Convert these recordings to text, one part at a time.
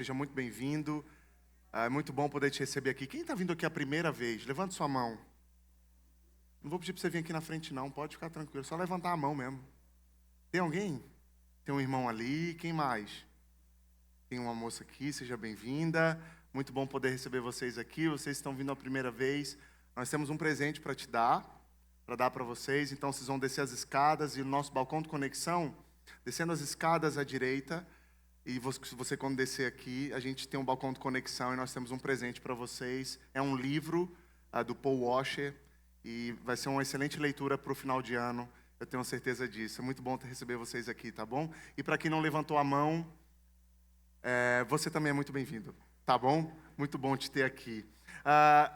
Seja muito bem-vindo. É muito bom poder te receber aqui. Quem está vindo aqui a primeira vez? Levanta sua mão. Não vou pedir para você vir aqui na frente, não. Pode ficar tranquilo. Só levantar a mão mesmo. Tem alguém? Tem um irmão ali. Quem mais? Tem uma moça aqui. Seja bem-vinda. Muito bom poder receber vocês aqui. Vocês estão vindo a primeira vez. Nós temos um presente para te dar, para dar para vocês. Então, vocês vão descer as escadas e o nosso balcão de conexão, descendo as escadas à direita. E você quando descer aqui, a gente tem um balcão de conexão e nós temos um presente para vocês. É um livro do Paul Washer e vai ser uma excelente leitura para o final de ano. Eu tenho certeza disso. É muito bom receber vocês aqui, tá bom? E para quem não levantou a mão, você também é muito bem-vindo, tá bom? Muito bom te ter aqui.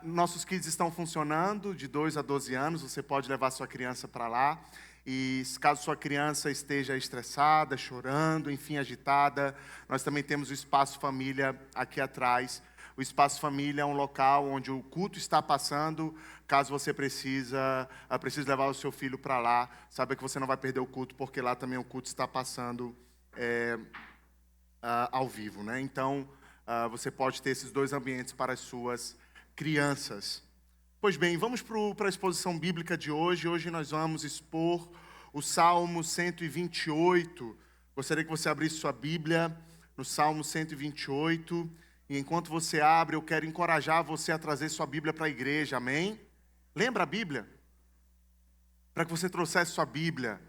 Nossos kids estão funcionando de 2 a 12 anos. Você pode levar sua criança para lá. E caso sua criança esteja estressada, chorando, enfim, agitada, nós também temos o Espaço Família aqui atrás. O Espaço Família é um local onde o culto está passando. Caso você precise levar o seu filho para lá, saiba que você não vai perder o culto, porque lá também o culto está passando ao vivo, né? Então, você pode ter esses dois ambientes para as suas crianças. Pois bem, vamos para a exposição bíblica de hoje. Hoje nós vamos expor o Salmo 128. Gostaria que você abrisse sua Bíblia no Salmo 128. E enquanto você abre, eu quero encorajar você a trazer sua Bíblia para a igreja, amém? Lembra a Bíblia? Para que você trouxesse sua Bíblia.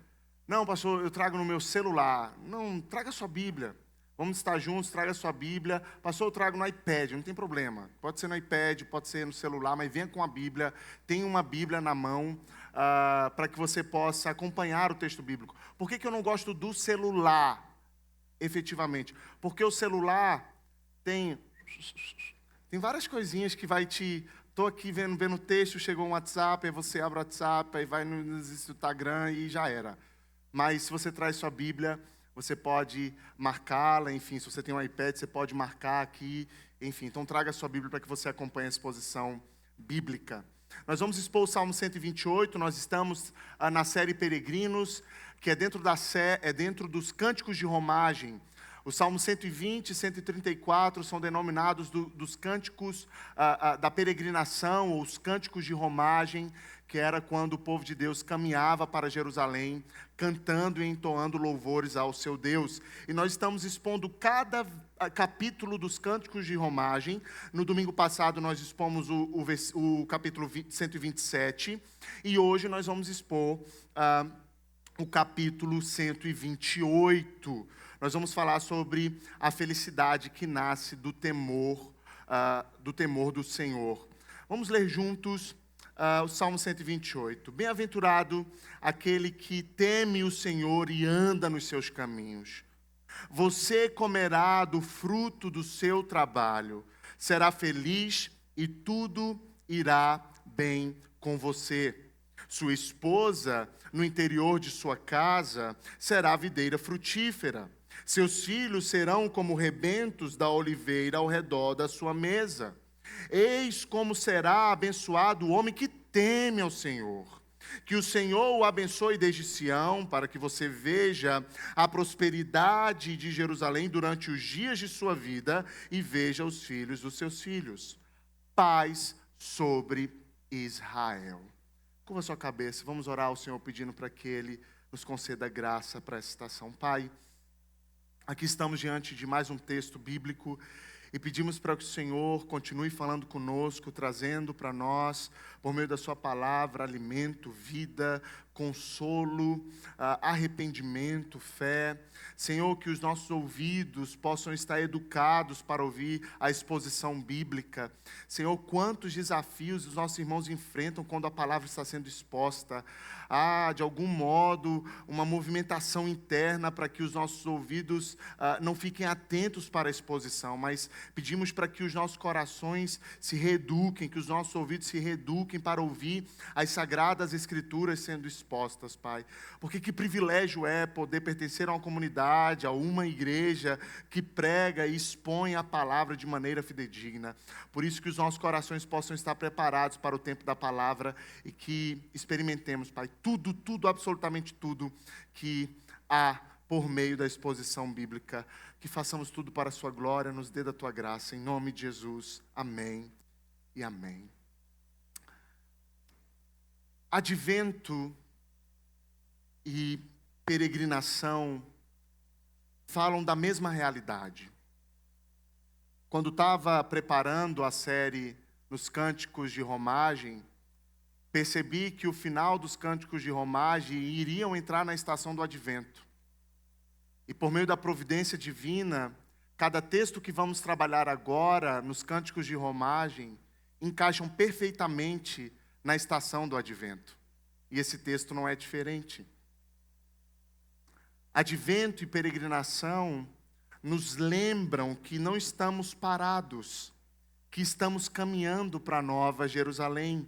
Não, pastor, eu trago no meu celular. Não, traga sua Bíblia. Vamos estar juntos, traga a sua Bíblia. Pastor, eu trago no iPad, não tem problema. Pode ser no iPad, pode ser no celular, mas venha com a Bíblia. Tenha uma Bíblia na mão para que você possa acompanhar o texto bíblico. Por que eu não gosto do celular, efetivamente? Porque o celular tem várias coisinhas que vai te... Estou aqui vendo o texto, chegou um WhatsApp, aí você abre o WhatsApp, aí vai no Instagram e já era. Mas se você traz sua Bíblia... Você pode marcá-la, enfim, se você tem um iPad, você pode marcar aqui, enfim. Então, traga a sua Bíblia para que você acompanhe a exposição bíblica. Nós vamos expor o Salmo 128, nós estamos na série Peregrinos, que é dentro dos Cânticos de Romagem. Os Salmos 120 e 134 são denominados dos Cânticos da Peregrinação, ou os Cânticos de Romagem, que era quando o povo de Deus caminhava para Jerusalém, cantando e entoando louvores ao seu Deus. E nós estamos expondo cada capítulo dos Cânticos de Romagem. No domingo passado nós expomos o capítulo 127, e hoje nós vamos expor o capítulo 128. Nós vamos falar sobre a felicidade que nasce do temor do Senhor. Vamos ler juntos o Salmo 128. Bem-aventurado aquele que teme o Senhor e anda nos seus caminhos. Você comerá do fruto do seu trabalho, será feliz e tudo irá bem com você. Sua esposa, no interior de sua casa, será videira frutífera. Seus filhos serão como rebentos da oliveira ao redor da sua mesa. Eis como será abençoado o homem que teme ao Senhor. Que o Senhor o abençoe desde Sião, para que você veja a prosperidade de Jerusalém durante os dias de sua vida e veja os filhos dos seus filhos. Paz sobre Israel. Curva sua cabeça, vamos orar ao Senhor pedindo para que Ele nos conceda graça para essa estação. Pai, aqui estamos diante de mais um texto bíblico e pedimos para que o Senhor continue falando conosco, trazendo para nós, por meio da sua palavra, alimento, vida, consolo, arrependimento, fé. Senhor, que os nossos ouvidos possam estar educados para ouvir a exposição bíblica. Senhor, quantos desafios os nossos irmãos enfrentam quando a palavra está sendo exposta. De algum modo, uma movimentação interna para que os nossos ouvidos não fiquem atentos para a exposição, mas pedimos para que os nossos corações se reeduquem, que os nossos ouvidos se reeduquem para ouvir as sagradas escrituras sendo expostas, Pai. Porque que privilégio é poder pertencer a uma comunidade, a uma igreja que prega e expõe a palavra de maneira fidedigna. Por isso que os nossos corações possam estar preparados para o tempo da palavra e que experimentemos, Pai, tudo, absolutamente tudo que há por meio da exposição bíblica. Que façamos tudo para a sua glória, nos dê da tua graça, em nome de Jesus. Amém e amém. Advento e peregrinação falam da mesma realidade. Quando estava preparando a série nos Cânticos de Romagem, percebi que o final dos Cânticos de Romagem iriam entrar na estação do Advento. E por meio da providência divina, cada texto que vamos trabalhar agora nos Cânticos de Romagem encaixam perfeitamente na estação do Advento. E esse texto não é diferente. Advento e peregrinação nos lembram que não estamos parados, que estamos caminhando para a Nova Jerusalém.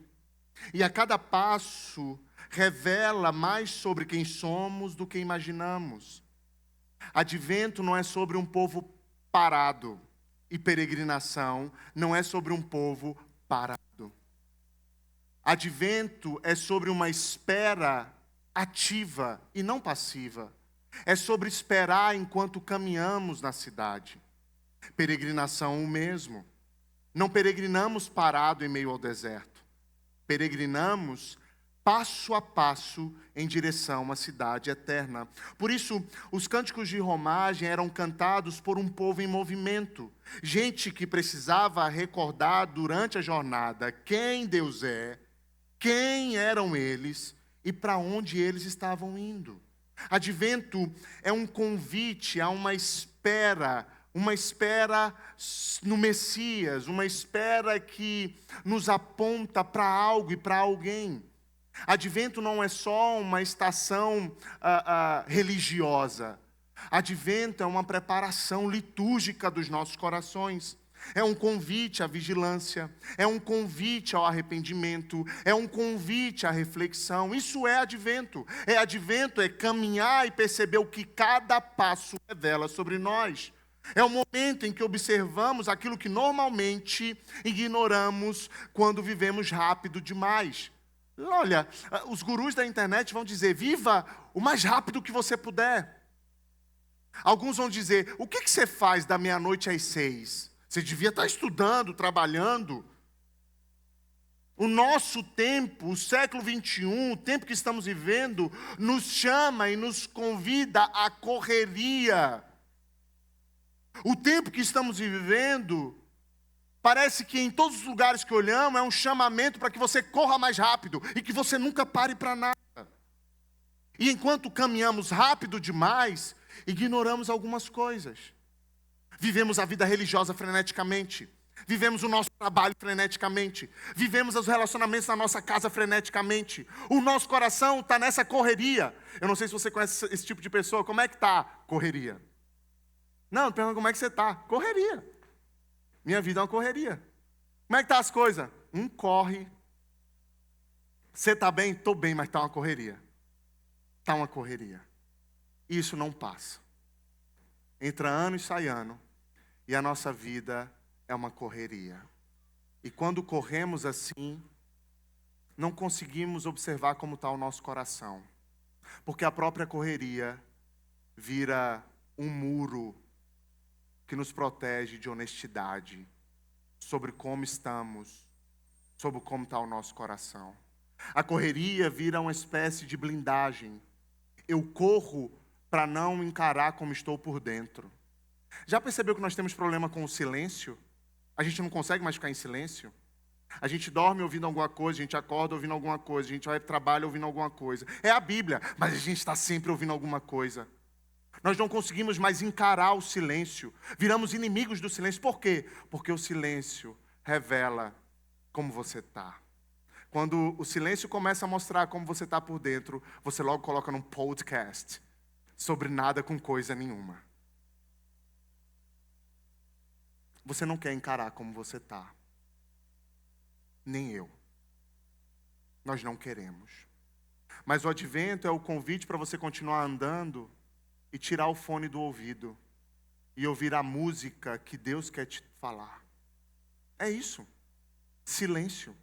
E a cada passo revela mais sobre quem somos do que imaginamos. Advento não é sobre um povo parado, e peregrinação não é sobre um povo parado. Advento é sobre uma espera ativa e não passiva. É sobre esperar enquanto caminhamos na cidade. Peregrinação o mesmo. Não peregrinamos parado em meio ao deserto. Peregrinamos passo a passo em direção à cidade eterna. Por isso, os cânticos de romagem eram cantados por um povo em movimento. Gente que precisava recordar durante a jornada quem Deus é, quem eram eles e para onde eles estavam indo. Advento é um convite a uma espera no Messias, uma espera que nos aponta para algo e para alguém. Advento não é só uma estação religiosa. Advento é uma preparação litúrgica dos nossos corações. É um convite à vigilância, é um convite ao arrependimento, é um convite à reflexão. Isso é Advento. Advento é caminhar e perceber o que cada passo revela sobre nós. É o momento em que observamos aquilo que normalmente ignoramos quando vivemos rápido demais. Olha, os gurus da internet vão dizer, viva o mais rápido que você puder. Alguns vão dizer, o que você faz da meia-noite às 6? Você devia estar estudando, trabalhando. O nosso tempo, o século 21, o tempo que estamos vivendo, nos chama e nos convida à correria. O tempo que estamos vivendo, parece que em todos os lugares que olhamos, é um chamamento para que você corra mais rápido e que você nunca pare para nada. E enquanto caminhamos rápido demais, ignoramos algumas coisas. Vivemos a vida religiosa freneticamente. Vivemos o nosso trabalho freneticamente. Vivemos os relacionamentos na nossa casa freneticamente. O nosso coração está nessa correria. Eu não sei se você conhece esse tipo de pessoa. Como é que está? Correria. Não, pergunta como é que você está? Correria. Minha vida é uma correria. Como é que estão as coisas? Corre. Você está bem? Estou bem, mas está uma correria. Está uma correria. Isso não passa. Entra ano e sai ano. E a nossa vida é uma correria. E quando corremos assim, não conseguimos observar como está o nosso coração. Porque a própria correria vira um muro que nos protege de honestidade sobre como estamos, sobre como está o nosso coração. A correria vira uma espécie de blindagem. Eu corro para não encarar como estou por dentro. Já percebeu que nós temos problema com o silêncio? A gente não consegue mais ficar em silêncio? A gente dorme ouvindo alguma coisa, a gente acorda ouvindo alguma coisa, a gente vai para o trabalho ouvindo alguma coisa. É a Bíblia, mas a gente está sempre ouvindo alguma coisa. Nós não conseguimos mais encarar o silêncio. Viramos inimigos do silêncio. Por quê? Porque o silêncio revela como você está. Quando o silêncio começa a mostrar como você está por dentro, você logo coloca num podcast sobre nada com coisa nenhuma. Você não quer encarar como você está. Nem eu. Nós não queremos. Mas o Advento é o convite para você continuar andando e tirar o fone do ouvido e ouvir a música que Deus quer te falar. É isso. Silêncio.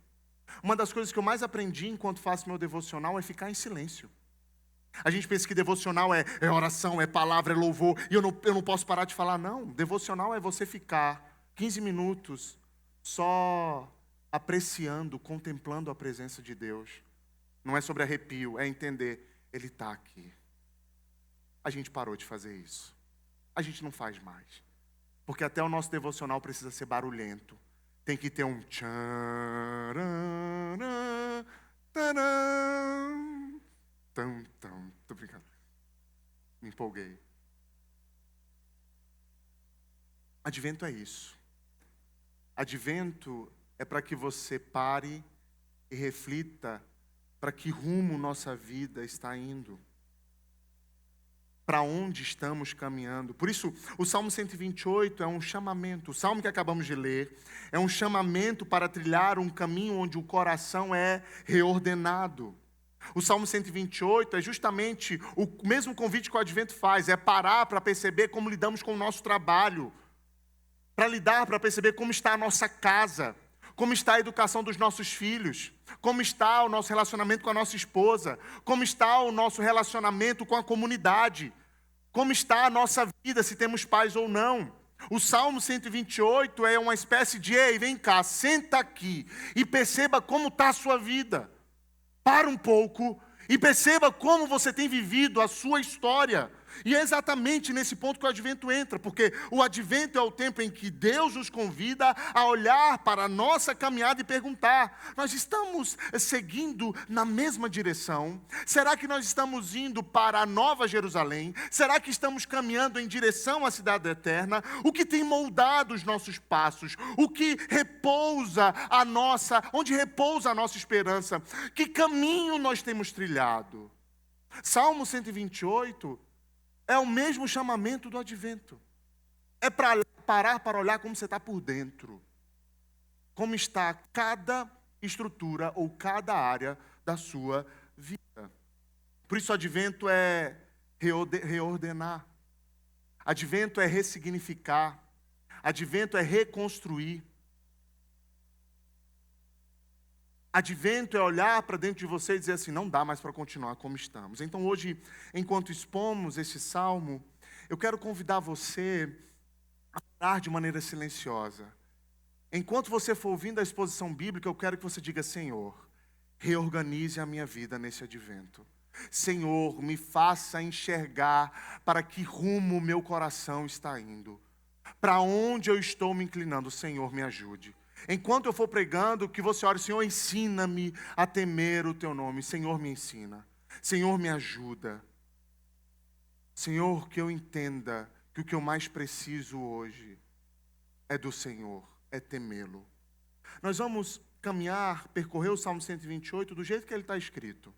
Uma das coisas que eu mais aprendi enquanto faço meu devocional é ficar em silêncio. A gente pensa que devocional é oração, é palavra, é louvor, e eu não posso parar de falar. Não, devocional é você ficar 15 minutos só apreciando, contemplando a presença de Deus. Não é sobre arrepio, é entender, Ele está aqui. A gente parou de fazer isso. A gente não faz mais. Porque até o nosso devocional precisa ser barulhento. Tem que ter um tchararã, taram, tam, tam. Tô brincando. Me empolguei. Advento é isso. Advento é para que você pare e reflita para que rumo nossa vida está indo. Para onde estamos caminhando. Por isso, o Salmo 128 é um chamamento. O Salmo que acabamos de ler é um chamamento para trilhar um caminho onde o coração é reordenado. O Salmo 128 é justamente o mesmo convite que o Advento faz, é parar para perceber como lidamos com o nosso trabalho, para perceber como está a nossa casa, como está a educação dos nossos filhos, como está o nosso relacionamento com a nossa esposa, como está o nosso relacionamento com a comunidade, como está a nossa vida, se temos pais ou não. O Salmo 128 é uma espécie de, ei, vem cá, senta aqui e perceba como está a sua vida. Para um pouco e perceba como você tem vivido a sua história. E é exatamente nesse ponto que o Advento entra, porque o Advento é o tempo em que Deus nos convida a olhar para a nossa caminhada e perguntar: nós estamos seguindo na mesma direção? Será que nós estamos indo para a Nova Jerusalém? Será que estamos caminhando em direção à cidade eterna? O que tem moldado os nossos passos? O que repousa onde repousa a nossa esperança? Que caminho nós temos trilhado? Salmo 128 é o mesmo chamamento do Advento. É para parar para olhar como você está por dentro. Como está cada estrutura ou cada área da sua vida. Por isso, Advento é reordenar. Advento é ressignificar. Advento é reconstruir. Advento é olhar para dentro de você e dizer assim, não dá mais para continuar como estamos. Então hoje, enquanto expomos esse salmo, eu quero convidar você a orar de maneira silenciosa. Enquanto você for ouvindo a exposição bíblica, eu quero que você diga, Senhor, reorganize a minha vida nesse advento. Senhor, me faça enxergar para que rumo o meu coração está indo. Para onde eu estou me inclinando, Senhor, me ajude. Enquanto eu for pregando, que você ore, Senhor, ensina-me a temer o Teu nome. Senhor, me ensina. Senhor, me ajuda. Senhor, que eu entenda que o que eu mais preciso hoje é do Senhor, é temê-lo. Nós vamos caminhar, percorrer o Salmo 128 do jeito que ele está escrito.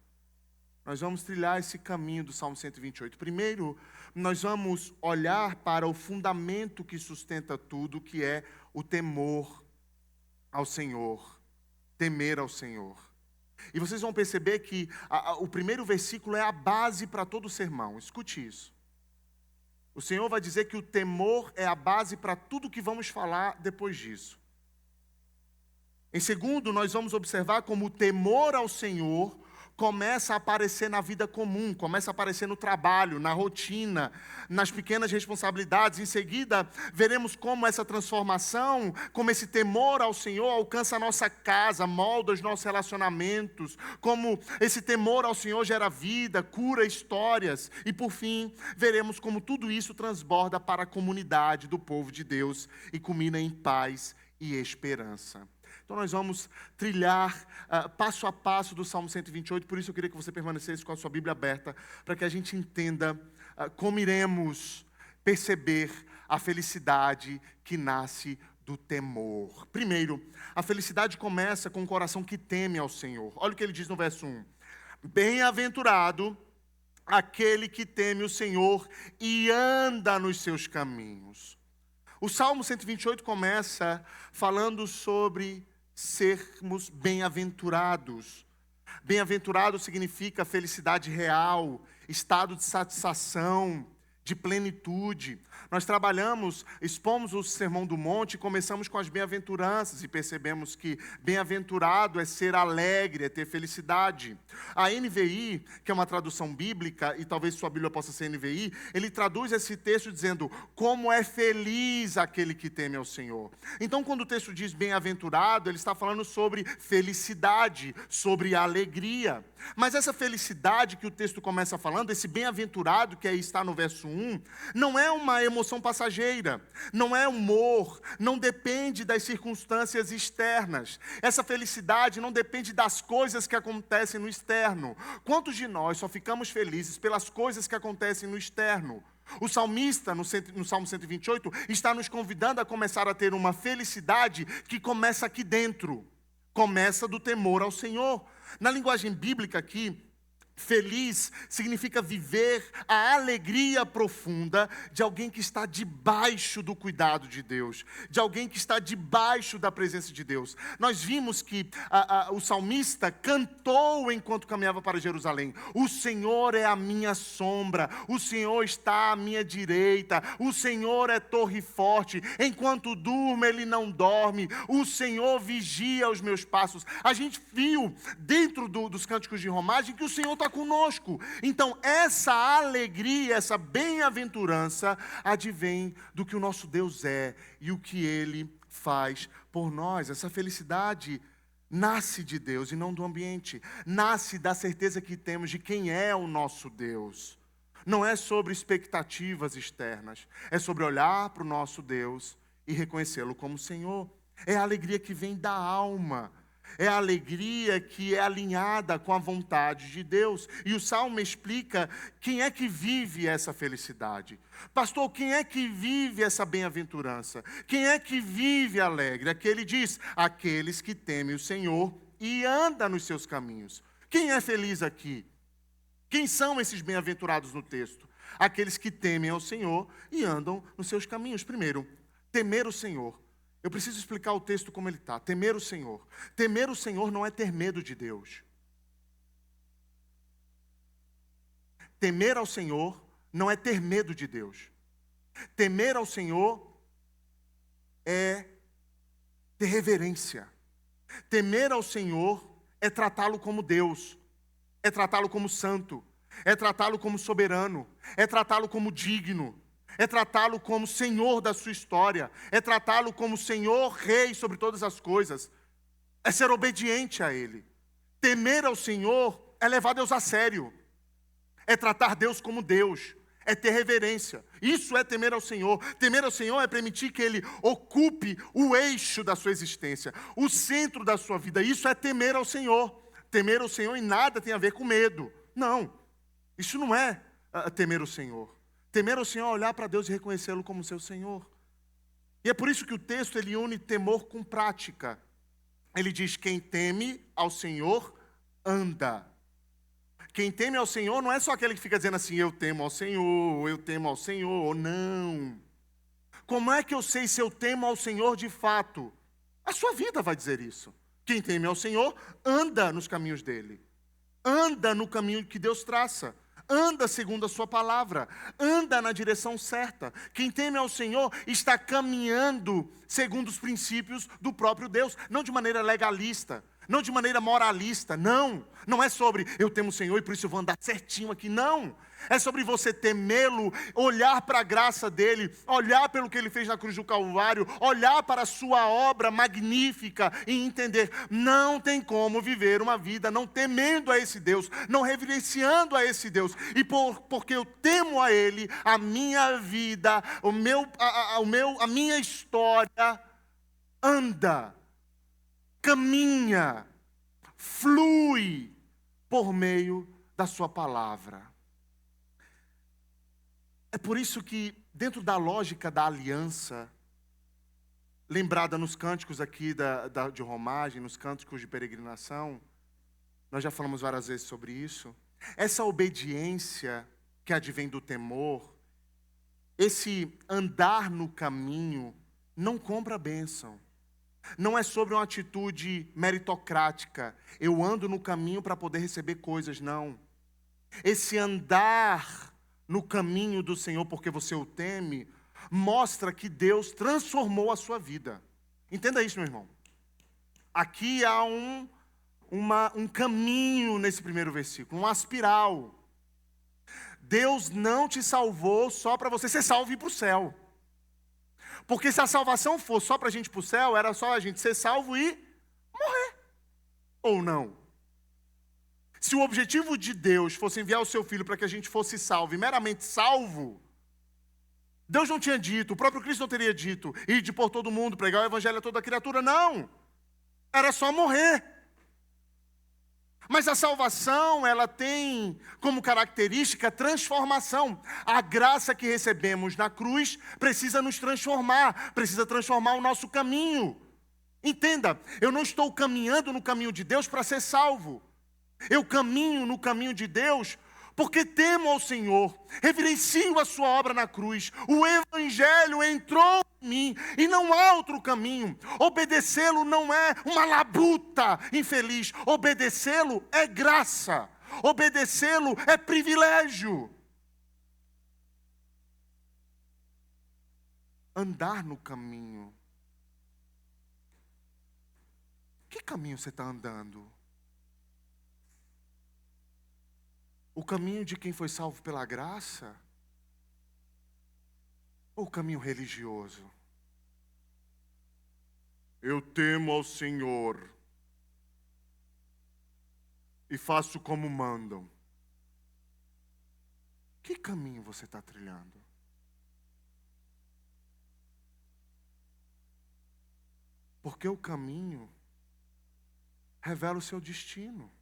Nós vamos trilhar esse caminho do Salmo 128. Primeiro, nós vamos olhar para o fundamento que sustenta tudo, que é o temor ao Senhor, temer ao Senhor. E vocês vão perceber que o primeiro versículo é a base para todo o sermão. Escute isso. O Senhor vai dizer que o temor é a base para tudo que vamos falar depois disso. Em segundo, nós vamos observar como o temor ao Senhor começa a aparecer na vida comum, começa a aparecer no trabalho, na rotina, nas pequenas responsabilidades. Em seguida, veremos como essa transformação, como esse temor ao Senhor alcança a nossa casa, molda os nossos relacionamentos, como esse temor ao Senhor gera vida, cura histórias. E por fim, veremos como tudo isso transborda para a comunidade do povo de Deus e culmina em paz e esperança. Então nós vamos trilhar passo a passo do Salmo 128, por isso eu queria que você permanecesse com a sua Bíblia aberta, para que a gente entenda como iremos perceber a felicidade que nasce do temor. Primeiro, a felicidade começa com um coração que teme ao Senhor. Olha o que ele diz no verso 1. Bem-aventurado aquele que teme o Senhor e anda nos seus caminhos. O Salmo 128 começa falando sobre sermos bem-aventurados. Bem-aventurado significa felicidade real, estado de satisfação, de plenitude. Nós expomos o Sermão do Monte, começamos com as bem-aventuranças e percebemos que bem-aventurado é ser alegre, é ter felicidade. A NVI, que é uma tradução bíblica, e talvez sua Bíblia possa ser NVI, ele traduz esse texto dizendo, como é feliz aquele que teme ao Senhor. Então, quando o texto diz bem-aventurado, ele está falando sobre felicidade, sobre alegria. Mas essa felicidade que o texto começa falando, esse bem-aventurado que aí está no verso 1, não é uma emoção passageira, não é humor, não depende das circunstâncias externas. Essa felicidade não depende das coisas que acontecem no externo. Quantos de nós só ficamos felizes pelas coisas que acontecem no externo? O salmista, no Salmo 128, está nos convidando a começar a ter uma felicidade que começa aqui dentro, começa do temor ao Senhor. Na linguagem bíblica aqui, feliz significa viver a alegria profunda de alguém que está debaixo do cuidado de Deus, de alguém que está debaixo da presença de Deus. Nós vimos que o salmista cantou enquanto caminhava para Jerusalém: o Senhor é a minha sombra, o Senhor está à minha direita, o Senhor é torre forte, enquanto durmo ele não dorme, o Senhor vigia os meus passos. A gente viu dentro dos cânticos de romagem que o Senhor está conosco. Então, essa alegria, essa bem-aventurança advém do que o nosso Deus é e o que Ele faz por nós. Essa felicidade nasce de Deus e não do ambiente. Nasce da certeza que temos de quem é o nosso Deus. Não é sobre expectativas externas. É sobre olhar para o nosso Deus e reconhecê-lo como Senhor. É a alegria que vem da alma. É a alegria que é alinhada com a vontade de Deus. E o Salmo explica quem é que vive essa felicidade. Pastor, quem é que vive essa bem-aventurança? Quem é que vive alegre? Aqui ele diz, aqueles que temem o Senhor e andam nos seus caminhos. Quem é feliz aqui? Quem são esses bem-aventurados no texto? Aqueles que temem ao Senhor e andam nos seus caminhos. Primeiro, temer o Senhor. Eu preciso explicar o texto como ele está. Temer o Senhor. Temer o Senhor não é ter medo de Deus. Temer ao Senhor não é ter medo de Deus. Temer ao Senhor é ter reverência. Temer ao Senhor é tratá-lo como Deus. É tratá-lo como santo. É tratá-lo como soberano. É tratá-lo como digno. É tratá-lo como Senhor da sua história. É tratá-lo como Senhor, Rei sobre todas as coisas. É ser obediente a Ele. Temer ao Senhor é levar Deus a sério. É tratar Deus como Deus. É ter reverência. Isso é temer ao Senhor. Temer ao Senhor é permitir que Ele ocupe o eixo da sua existência, o centro da sua vida. Isso é temer ao Senhor. Temer ao Senhor em nada tem a ver com medo. Não. Isso não é temer o Senhor. Temer ao Senhor é olhar para Deus e reconhecê-lo como seu Senhor. E é por isso que o texto ele une temor com prática. Ele diz, quem teme ao Senhor, anda. Quem teme ao Senhor não é só aquele que fica dizendo assim, eu temo ao Senhor, eu temo ao Senhor. Não. Como é que eu sei se eu temo ao Senhor de fato? A sua vida vai dizer isso. Quem teme ao Senhor, anda nos caminhos dele. Anda no caminho que Deus traça. Anda segundo a sua palavra, anda na direção certa. Quem teme ao Senhor está caminhando segundo os princípios do próprio Deus, não de maneira legalista, não de maneira moralista, não. Não é sobre eu temo o Senhor e por isso eu vou andar certinho aqui, não. É sobre você temê-lo, olhar para a graça dele, olhar pelo que ele fez na cruz do Calvário, olhar para a sua obra magnífica e entender, não tem como viver uma vida não temendo a esse Deus, não reverenciando a esse Deus. E porque eu temo a Ele, a minha vida, a minha história anda, caminha, flui por meio da sua palavra. É por isso que, dentro da lógica da aliança, lembrada nos cânticos aqui de romagem, nos cânticos de peregrinação, nós já falamos várias vezes sobre isso, essa obediência que advém do temor, esse andar no caminho, não compra a bênção. Não é sobre uma atitude meritocrática, eu ando no caminho para poder receber coisas, não. Esse andar no caminho do Senhor porque você o teme, mostra que Deus transformou a sua vida. Entenda isso, meu irmão. Aqui há um caminho nesse primeiro versículo, uma espiral. Deus não te salvou só para você ser salvo e ir para o céu. Porque se a salvação fosse só para a gente ir para o céu, era só a gente ser salvo e morrer. Ou não? Se o objetivo de Deus fosse enviar o seu filho para que a gente fosse salvo, e meramente salvo, Deus não tinha dito, o próprio Cristo não teria dito, ide por todo mundo, pregar o evangelho a toda criatura, não. Era só morrer. Mas a salvação, ela tem como característica transformação. A graça que recebemos na cruz precisa nos transformar, precisa transformar o nosso caminho. Entenda, eu não estou caminhando no caminho de Deus para ser salvo. Eu caminho no caminho de Deus porque temo ao Senhor, reverencio a sua obra na cruz. O evangelho entrou em mim e não há outro caminho. Obedecê-lo não é uma labuta infeliz. Obedecê-lo é graça. Obedecê-lo é privilégio. Andar no caminho. Que caminho você está andando? O caminho de quem foi salvo pela graça? Ou o caminho religioso? Eu temo ao Senhor e faço como mandam. Que caminho você está trilhando? Porque o caminho revela o seu destino.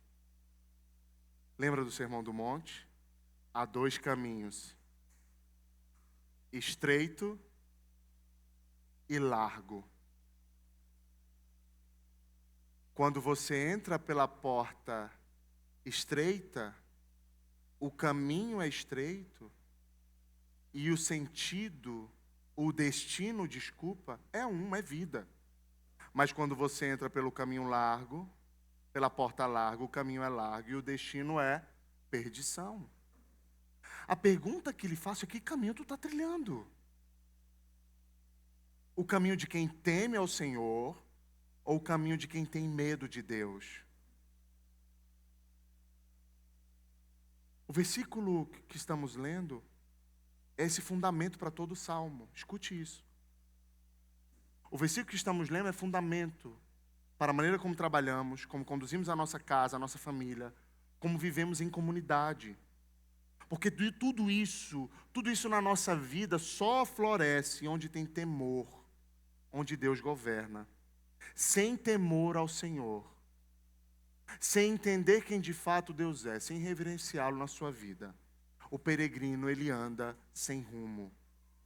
Lembra do Sermão do Monte? Há dois caminhos: estreito e largo. Quando você entra pela porta estreita, o caminho é estreito e o sentido, o destino, é vida. Mas quando você entra pelo caminho largo, pela porta larga, o caminho é largo e o destino é perdição. A pergunta que lhe faço é: que caminho tu está trilhando? O caminho de quem teme ao Senhor ou o caminho de quem tem medo de Deus? O versículo que estamos lendo é esse fundamento para todo o salmo. Escute isso. O versículo que estamos lendo é fundamento para a maneira como trabalhamos, como conduzimos a nossa casa, a nossa família, como vivemos em comunidade. Porque tudo isso na nossa vida só floresce onde tem temor, onde Deus governa. Sem temor ao Senhor, sem entender quem de fato Deus é, sem reverenciá-lo na sua vida, o peregrino, ele anda sem rumo,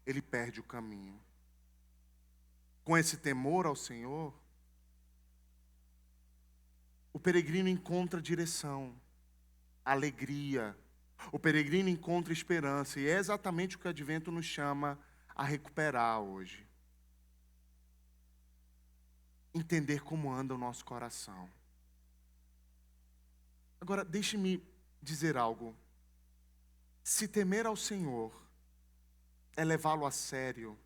ele perde o caminho. Com esse temor ao Senhor, o peregrino encontra direção, alegria. O peregrino encontra esperança. E é exatamente o que o Advento nos chama a recuperar hoje. Entender como anda o nosso coração. Agora, deixe-me dizer algo. Se temer ao Senhor é levá-lo a sério,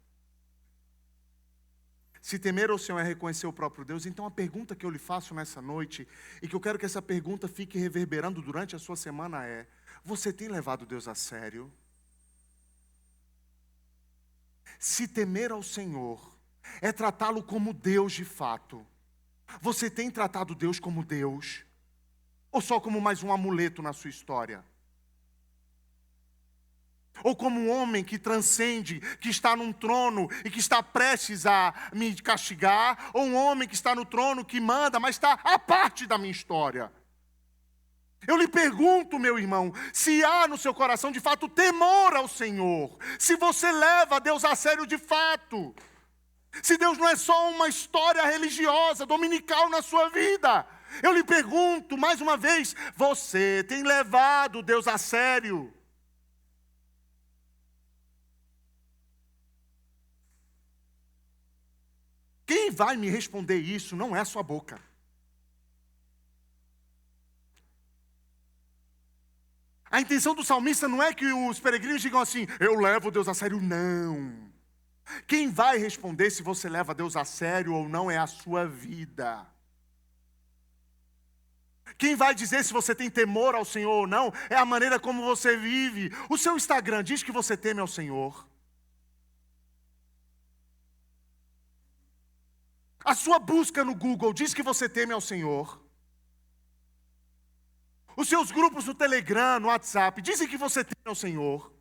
se temer ao Senhor é reconhecer o próprio Deus, então a pergunta que eu lhe faço nessa noite, e que eu quero que essa pergunta fique reverberando durante a sua semana é: você tem levado Deus a sério? Se temer ao Senhor é tratá-lo como Deus de fato, você tem tratado Deus como Deus? Ou só como mais um amuleto na sua história? Ou como um homem que transcende, que está num trono e que está prestes a me castigar, ou um homem que está no trono que manda, mas está à parte da minha história. Eu lhe pergunto, meu irmão, se há no seu coração de fato temor ao Senhor, se você leva Deus a sério de fato, se Deus não é só uma história religiosa, dominical na sua vida. Eu lhe pergunto mais uma vez: você tem levado Deus a sério? Quem vai me responder isso não é a sua boca. A intenção do salmista não é que os peregrinos digam assim, eu levo Deus a sério, não. Quem vai responder se você leva Deus a sério ou não é a sua vida. Quem vai dizer se você tem temor ao Senhor ou não é a maneira como você vive. O seu Instagram diz que você teme ao Senhor. A sua busca no Google diz que você teme ao Senhor. Os seus grupos no Telegram, no WhatsApp, dizem que você teme ao Senhor.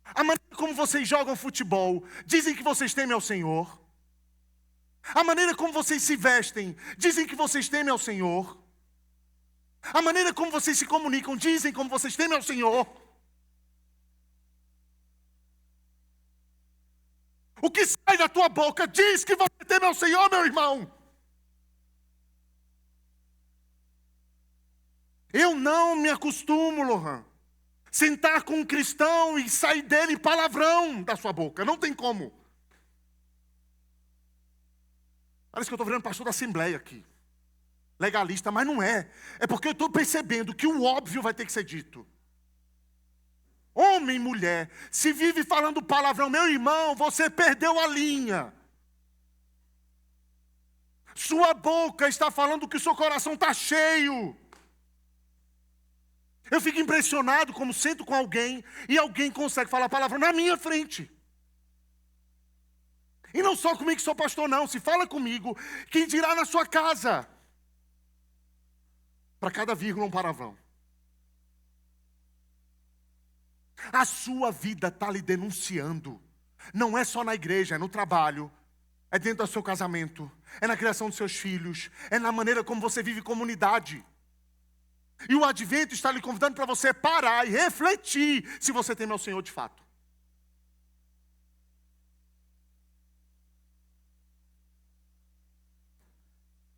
A maneira como vocês jogam futebol, dizem que vocês temem ao Senhor. A maneira como vocês se vestem, dizem que vocês temem ao Senhor. A maneira como vocês se comunicam, dizem como vocês temem ao Senhor. O que sai da tua boca diz que você teme ao Senhor, meu irmão. Eu não me acostumo, Lohan, sentar com um cristão e sair dele palavrão da sua boca. Não tem como. Parece que eu estou virando pastor da Assembleia aqui. Legalista, mas não é. É porque eu estou percebendo que o óbvio vai ter que ser dito. Homem e mulher, se vive falando palavrão, meu irmão, você perdeu a linha. Sua boca está falando que o seu coração está cheio. Eu fico impressionado como sento com alguém e alguém consegue falar palavrão na minha frente. E não só comigo que sou pastor, não. Se fala comigo, quem dirá na sua casa? Para cada vírgula um palavrão. A sua vida está lhe denunciando. Não é só na igreja, é no trabalho. É dentro do seu casamento. É na criação dos seus filhos. É na maneira como você vive comunidade. E o advento está lhe convidando para você parar e refletir se você teme ao Senhor de fato.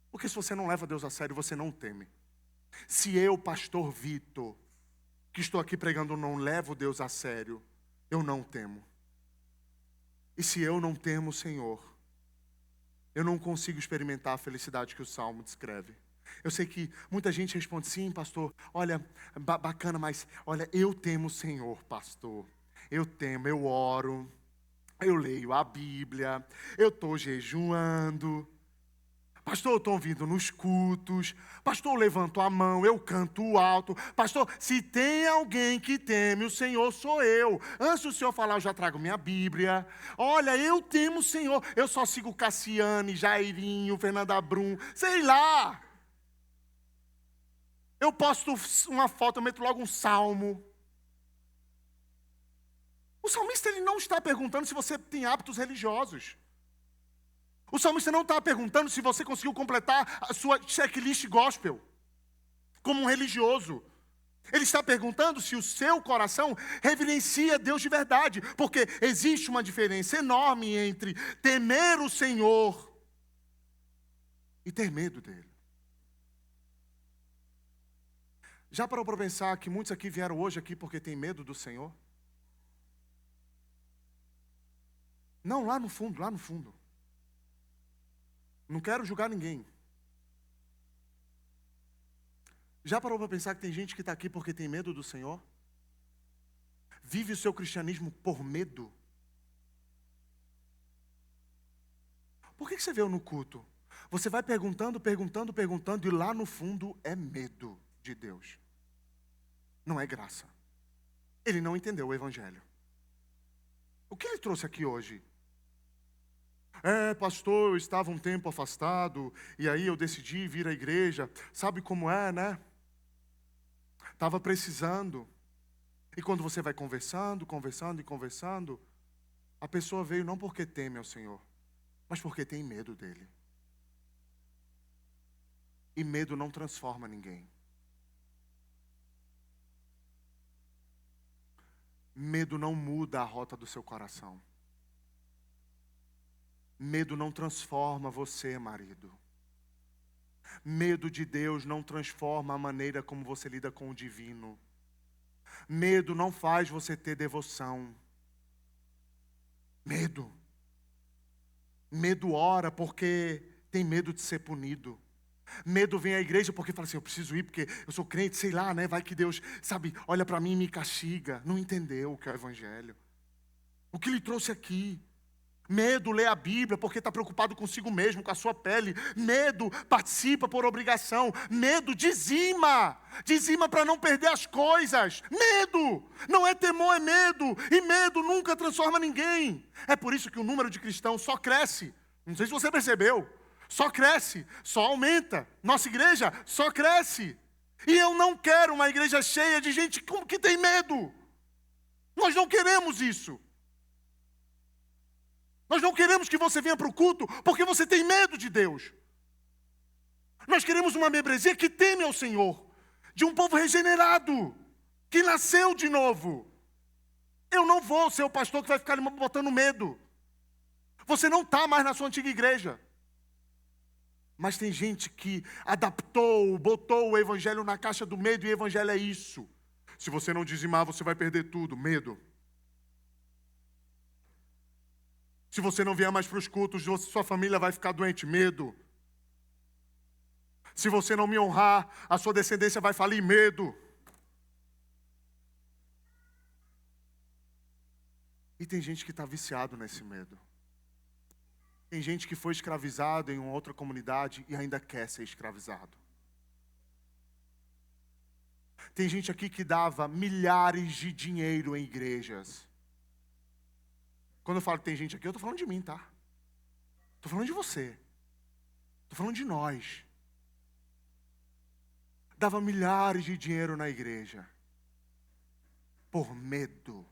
Porque se você não leva Deus a sério, você não teme. Se eu, pastor Vitor, que estou aqui pregando, não levo Deus a sério, eu não temo. E se eu não temo o Senhor, eu não consigo experimentar a felicidade que o Salmo descreve. Eu sei que muita gente responde, sim, pastor, olha, bacana, mas olha, eu temo o Senhor, pastor. Eu temo, eu oro, eu leio a Bíblia, eu estou jejuando. Pastor, eu estou ouvindo nos cultos. Pastor, eu levanto a mão, eu canto alto. Pastor, se tem alguém que teme o Senhor, sou eu. Antes do Senhor falar, eu já trago minha Bíblia. Olha, eu temo o Senhor. Eu só sigo Cassiane, Jairinho, Fernanda Brum, sei lá. Eu posto uma foto, eu meto logo um salmo. O salmista ele não está perguntando se você tem hábitos religiosos. O salmista não está perguntando se você conseguiu completar a sua checklist gospel como um religioso. Ele está perguntando se o seu coração reverencia Deus de verdade. Porque existe uma diferença enorme entre temer o Senhor e ter medo dele. Já parou para pensar que muitos aqui vieram hoje aqui porque têm medo do Senhor? Não, lá no fundo, lá no fundo. Não quero julgar ninguém. Já parou para pensar que tem gente que está aqui porque tem medo do Senhor? Vive o seu cristianismo por medo? Por que você veio no culto? Você vai perguntando e lá no fundo é medo de Deus. Não é graça. Ele não entendeu o Evangelho. O que ele trouxe aqui hoje? Pastor, eu estava um tempo afastado, e aí eu decidi vir à igreja. Sabe como é, né? Estava precisando. E quando você vai conversando, a pessoa veio não porque teme ao Senhor, mas porque tem medo dele. E medo não transforma ninguém. Medo não muda a rota do seu coração. Medo não transforma você, marido. Medo de Deus não transforma a maneira como você lida com o divino. Medo não faz você ter devoção. Medo ora porque tem medo de ser punido. Medo vem à igreja porque fala assim, eu preciso ir porque eu sou crente, sei lá, né? Vai que Deus, sabe, olha para mim e me castiga. Não entendeu o que é o evangelho. O que lhe trouxe aqui? Medo lê a Bíblia porque está preocupado consigo mesmo, com a sua pele. Medo participa por obrigação. Medo dizima. Dizima para não perder as coisas. Medo. Não é temor, é medo. E medo nunca transforma ninguém. É por isso que o número de cristãos só cresce. Não sei se você percebeu. Só cresce, só aumenta. Nossa igreja só cresce. E eu não quero uma igreja cheia de gente que tem medo. Nós não queremos isso. Nós não queremos que você venha para o culto porque você tem medo de Deus. Nós queremos uma membresia que teme ao Senhor, de um povo regenerado, que nasceu de novo. Eu não vou ser o pastor que vai ficar botando medo. Você não está mais na sua antiga igreja. Mas tem gente que adaptou, botou o evangelho na caixa do medo e o evangelho é isso. Se você não dizimar, você vai perder tudo. Medo. Se você não vier mais para os cultos, sua família vai ficar doente. Medo. Se você não me honrar, a sua descendência vai falir. Medo. E tem gente que está viciado nesse medo. Tem gente que foi escravizado em uma outra comunidade e ainda quer ser escravizado. Tem gente aqui que dava milhares de dinheiro em igrejas. Quando eu falo que tem gente aqui, eu estou falando de mim, tá? Estou falando de você. Estou falando de nós. Dava milhares de dinheiro na igreja. Por medo.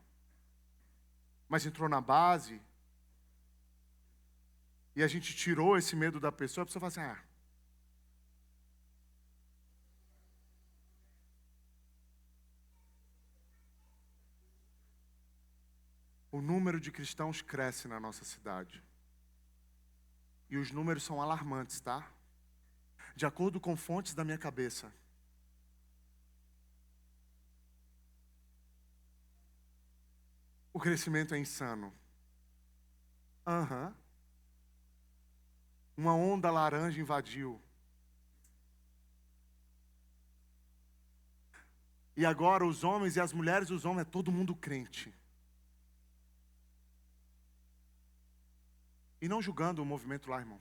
Mas entrou na base. E a gente tirou esse medo da pessoa. A pessoa fala assim, O número de cristãos cresce na nossa cidade. E os números são alarmantes, tá? De acordo com fontes da minha cabeça. O crescimento é insano. Uma onda laranja invadiu. E agora os homens e as mulheres dos homens, é todo mundo crente. E não julgando o movimento lá, irmão.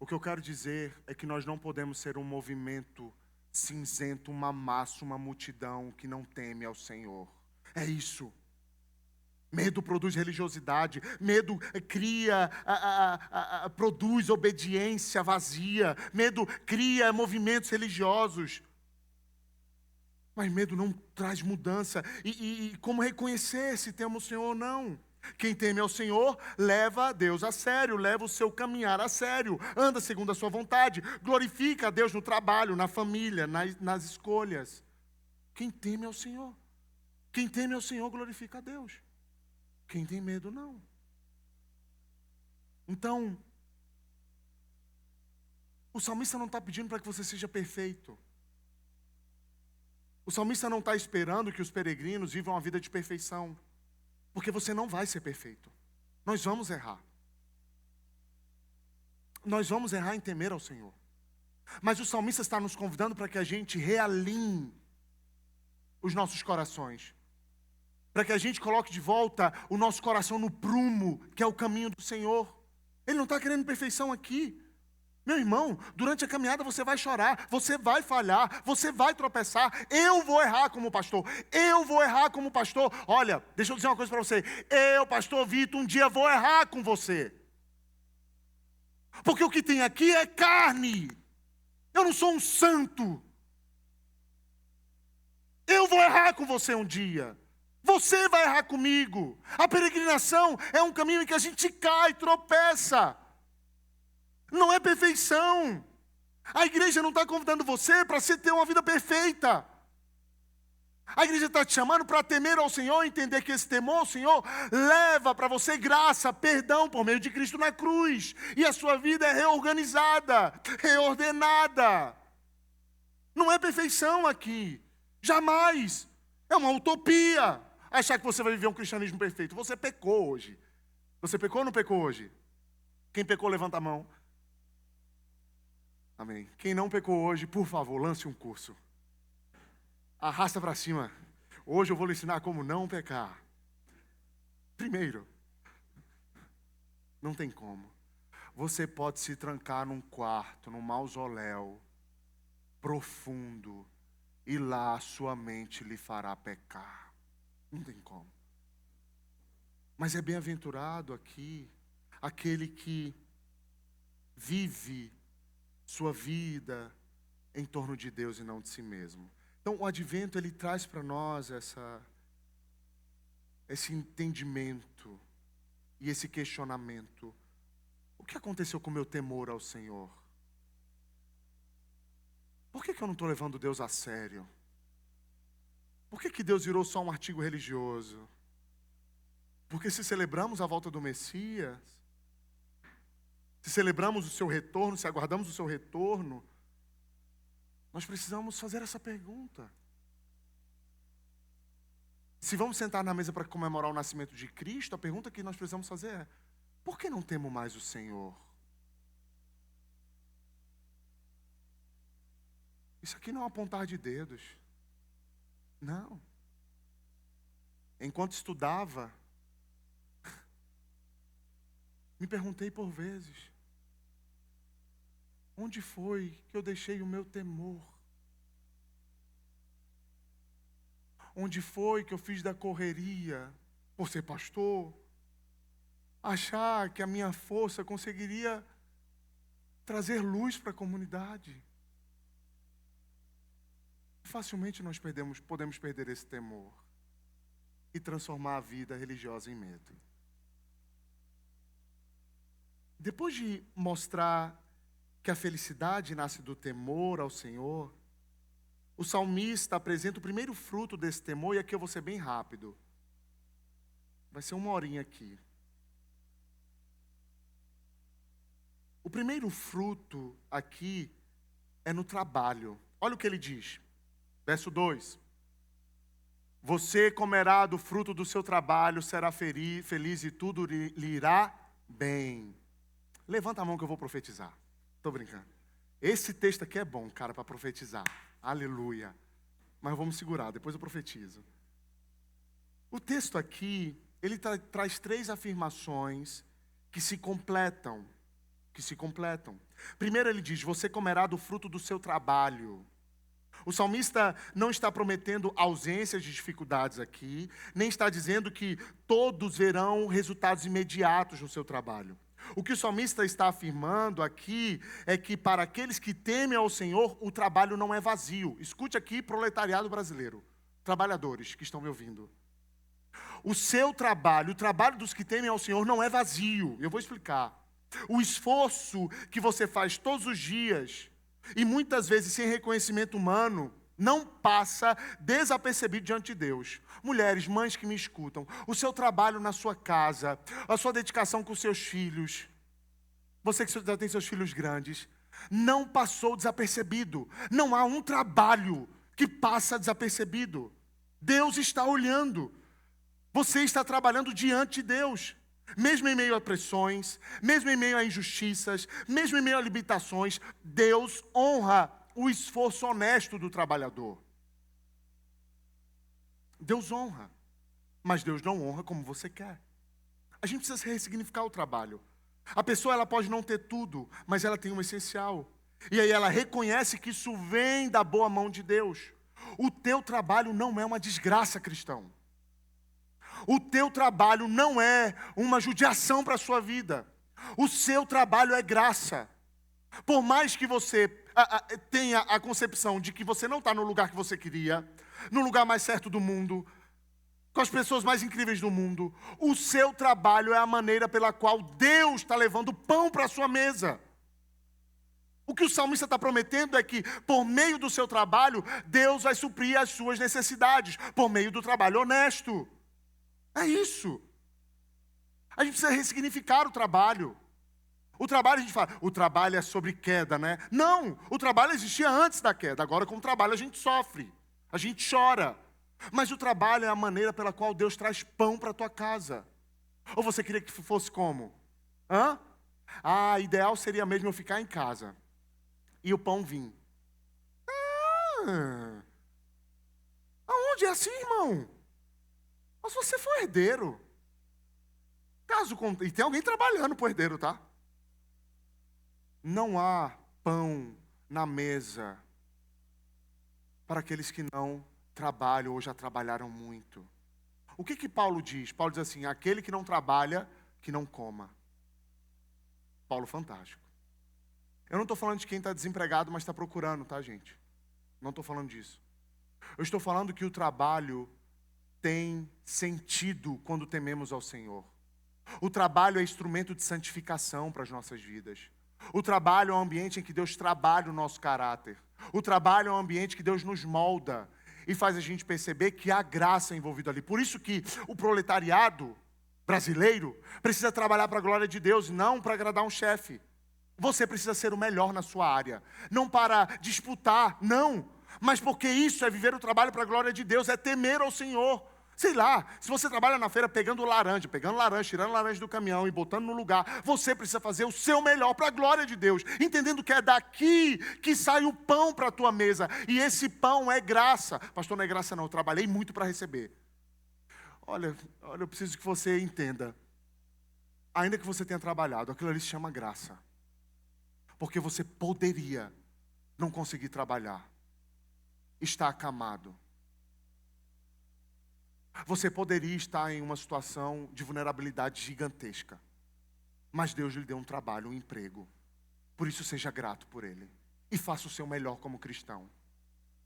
O que eu quero dizer é que nós não podemos ser um movimento cinzento, uma massa, uma multidão que não teme ao Senhor. É isso. Medo produz religiosidade. Medo cria, produz obediência vazia. Medo cria movimentos religiosos. Mas medo não traz mudança. E como reconhecer se temos o Senhor ou não? Quem teme ao Senhor, leva Deus a sério, leva o seu caminhar a sério, anda segundo a sua vontade, glorifica a Deus no trabalho, na família, nas escolhas. Quem teme ao Senhor? Quem teme ao Senhor, glorifica a Deus. Quem tem medo, não. Então, o salmista não está pedindo para que você seja perfeito. O salmista não está esperando que os peregrinos vivam uma vida de perfeição. Porque você não vai ser perfeito. Nós vamos errar. Nós vamos errar em temer ao Senhor. Mas o salmista está nos convidando para que a gente realinhe os nossos corações. Para que a gente coloque de volta o nosso coração no prumo, que é o caminho do Senhor. Ele não está querendo perfeição aqui. Meu irmão, durante a caminhada você vai chorar, você vai falhar, você vai tropeçar. Eu vou errar como pastor. Eu vou errar como pastor. Olha, deixa eu dizer uma coisa para você. Eu, pastor Vitor, um dia vou errar com você. Porque o que tem aqui é carne. Eu não sou um santo. Eu vou errar com você um dia. Você vai errar comigo. A peregrinação é um caminho em que a gente cai, tropeça. Não é perfeição. A igreja não está convidando você para você ter uma vida perfeita. A igreja está te chamando para temer ao Senhor, entender que esse temor ao Senhor leva para você graça, perdão por meio de Cristo na cruz. E a sua vida é reorganizada, reordenada. Não é perfeição aqui. Jamais. É uma utopia. Achar que você vai viver um cristianismo perfeito. Você pecou hoje. Você pecou ou não pecou hoje? Quem pecou, levanta a mão. Amém. Quem não pecou hoje, por favor, lance um curso. Arrasta para cima. Hoje eu vou lhe ensinar como não pecar. Primeiro, não tem como. Você pode se trancar num quarto, num mausoléu profundo, e lá sua mente lhe fará pecar. Não tem como. Mas é bem-aventurado aqui aquele que vive sua vida em torno de Deus e não de si mesmo. Então o advento ele traz para nós esse entendimento e esse questionamento. O que aconteceu com o meu temor ao Senhor? Por que eu não estou levando Deus a sério? Por que Deus virou só um artigo religioso? Porque se celebramos a volta do Messias, se celebramos o seu retorno, se aguardamos o seu retorno, nós precisamos fazer essa pergunta. Se vamos sentar na mesa para comemorar o nascimento de Cristo, a pergunta que nós precisamos fazer é: por que não temo mais o Senhor? Isso aqui não é apontar de dedos. Não. Enquanto estudava, me perguntei por vezes: onde foi que eu deixei o meu temor? Onde foi que eu fiz da correria, por ser pastor, achar que a minha força conseguiria trazer luz para a comunidade? Facilmente nós podemos perder esse temor e transformar a vida religiosa em medo. Depois de mostrar que a felicidade nasce do temor ao Senhor, o salmista apresenta o primeiro fruto desse temor, e aqui eu vou ser bem rápido. Vai ser 1 horinha aqui. O primeiro fruto aqui é no trabalho. Olha o que ele diz. Verso 2. Você comerá do fruto do seu trabalho, será feliz e tudo lhe irá bem. Levanta a mão que eu vou profetizar. Estou brincando. Esse texto aqui é bom, cara, para profetizar. Aleluia. Mas vamos segurar, depois eu profetizo. O texto aqui, ele traz 3 afirmações que se completam. Primeiro ele diz: você comerá do fruto do seu trabalho. O salmista não está prometendo ausências de dificuldades aqui, nem está dizendo que todos verão resultados imediatos no seu trabalho. O que o salmista está afirmando aqui é que para aqueles que temem ao Senhor, o trabalho não é vazio. Escute aqui, proletariado brasileiro, trabalhadores que estão me ouvindo. O seu trabalho, o trabalho dos que temem ao Senhor não é vazio. Eu vou explicar. O esforço que você faz todos os dias, e muitas vezes sem reconhecimento humano, não passa desapercebido diante de Deus. Mulheres, mães que me escutam, o seu trabalho na sua casa, a sua dedicação com os seus filhos, você que já tem seus filhos grandes, não passou desapercebido. Não há um trabalho que passa desapercebido. Deus está olhando. Você está trabalhando diante de Deus. Mesmo em meio a pressões, mesmo em meio a injustiças, mesmo em meio a limitações, Deus honra o esforço honesto do trabalhador. Deus honra, mas Deus não honra como você quer. A gente precisa ressignificar o trabalho. A pessoa ela pode não ter tudo, mas ela tem um essencial. E aí ela reconhece que isso vem da boa mão de Deus. O teu trabalho não é uma desgraça, cristão. O teu trabalho não é uma judiação para a sua vida. O seu trabalho é graça. Por mais que você tenha a concepção de que você não está no lugar que você queria, no lugar mais certo do mundo, com as pessoas mais incríveis do mundo, o seu trabalho é a maneira pela qual Deus está levando pão para a sua mesa. O que o salmista está prometendo é que, por meio do seu trabalho, Deus vai suprir as suas necessidades, por meio do trabalho honesto. É isso. A gente precisa ressignificar o trabalho. O trabalho, a gente fala, o trabalho é sobre queda, né? Não, o trabalho existia antes da queda. Agora, com o trabalho, a gente sofre, a gente chora. Mas o trabalho é a maneira pela qual Deus traz pão para a tua casa. Ou você queria que fosse como? Ideal seria mesmo eu ficar em casa. e o pão vir. Ah, aonde é assim, irmão? Mas você foi herdeiro. E tem alguém trabalhando pro herdeiro, tá? Não há pão na mesa para aqueles que não trabalham ou já trabalharam muito. O que Paulo diz? Paulo diz assim, aquele que não trabalha, que não coma. Paulo fantástico. Eu não estou falando de quem está desempregado, mas está procurando, tá, gente? Não estou falando disso. Eu estou falando que o trabalho tem sentido quando tememos ao Senhor. O trabalho é instrumento de santificação para as nossas vidas. O trabalho é um ambiente em que Deus trabalha o nosso caráter. O trabalho é um ambiente que Deus nos molda e faz a gente perceber que há graça envolvida ali. Por isso que o proletariado brasileiro precisa trabalhar para a glória de Deus, não para agradar um chefe. Você precisa ser o melhor na sua área. Não para disputar, não. Mas porque isso é viver o trabalho para a glória de Deus, é temer ao Senhor. Sei lá, se você trabalha na feira pegando laranja, tirando laranja do caminhão e botando no lugar, você precisa fazer o seu melhor para a glória de Deus, entendendo que é daqui que sai o pão para a tua mesa, e esse pão é graça. Pastor, não é graça não, eu trabalhei muito para receber. Olha, eu preciso que você entenda, ainda que você tenha trabalhado, aquilo ali se chama graça, porque você poderia não conseguir trabalhar, está acamado. Você poderia estar em uma situação de vulnerabilidade gigantesca, mas Deus lhe deu um trabalho, um emprego. Por isso seja grato por ele e faça o seu melhor como cristão.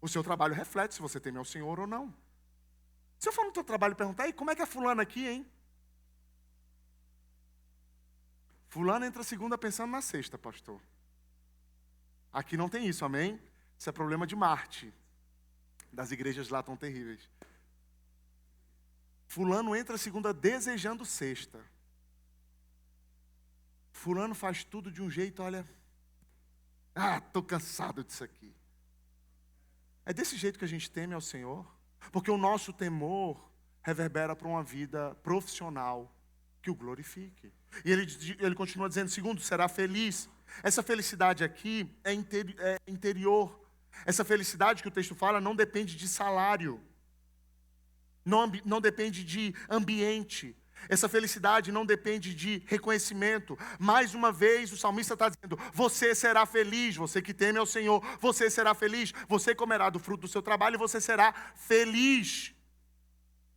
O seu trabalho reflete se você teme ao Senhor ou não. Se eu for no teu trabalho e perguntar, como é que é fulano aqui, hein? Fulano entra segunda pensando na sexta, pastor. Aqui não tem isso, amém? Isso é problema de Marte. Das igrejas lá tão terríveis. Fulano entra segunda desejando sexta. Fulano faz tudo de um jeito, olha... estou cansado disso aqui. É desse jeito que a gente teme ao Senhor. Porque o nosso temor reverbera para uma vida profissional que o glorifique. E ele continua dizendo, segundo, será feliz. Essa felicidade aqui é interior. Essa felicidade que o texto fala não depende de salário. Não depende de ambiente. Essa felicidade não depende de reconhecimento. Mais uma vez o salmista está dizendo, você será feliz, você que teme ao Senhor, você será feliz, você comerá do fruto do seu trabalho e você será feliz.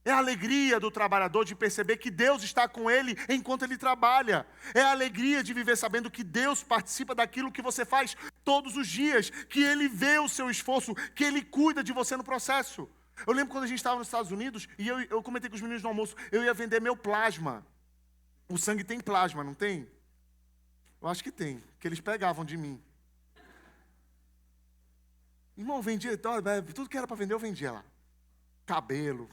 É a alegria do trabalhador de perceber que Deus está com ele enquanto ele trabalha. É a alegria de viver sabendo que Deus participa daquilo que você faz todos os dias, que Ele vê o seu esforço, que Ele cuida de você no processo. Eu lembro quando a gente estava nos Estados Unidos e eu comentei com os meninos no almoço, eu ia vender meu plasma. O sangue tem plasma, não tem? Eu acho que tem, que eles pegavam de mim. Irmão, eu vendia, tudo que era para vender eu vendia lá. Cabelo.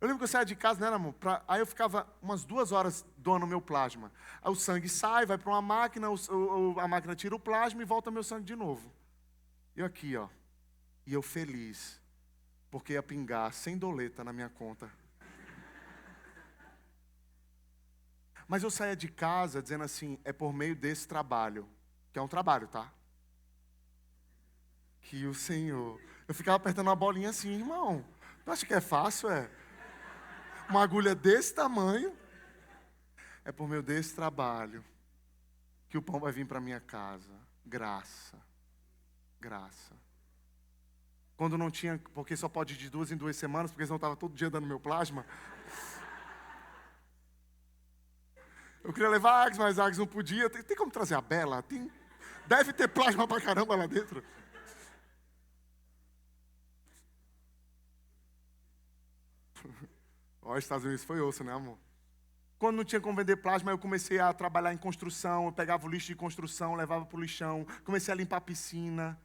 Eu lembro que eu saía de casa, né, amor? Aí eu ficava umas 2 horas doando meu plasma. Aí o sangue sai, vai para uma máquina, a máquina tira o plasma e volta meu sangue de novo. Eu aqui, ó. E eu feliz. Porque ia pingar 100 doleta na minha conta. Mas eu saía de casa dizendo assim, é por meio desse trabalho, que é um trabalho, tá? Que o Senhor... Eu ficava apertando uma bolinha assim, irmão, tu acha que é fácil, é? Uma agulha desse tamanho, é por meio desse trabalho que o pão vai vir para minha casa. Graça. Graça. Quando não tinha, porque só pode ir de 2 em 2 semanas, porque senão eu estava todo dia dando meu plasma. Eu queria levar Agnes, mas Agnes não podia. Tem como trazer a Bela? Deve ter plasma pra caramba lá dentro. Ó, Estados Unidos foi osso, né, amor? Quando não tinha como vender plasma, eu comecei a trabalhar em construção. Eu pegava o lixo de construção, levava pro lixão. Comecei a limpar a piscina.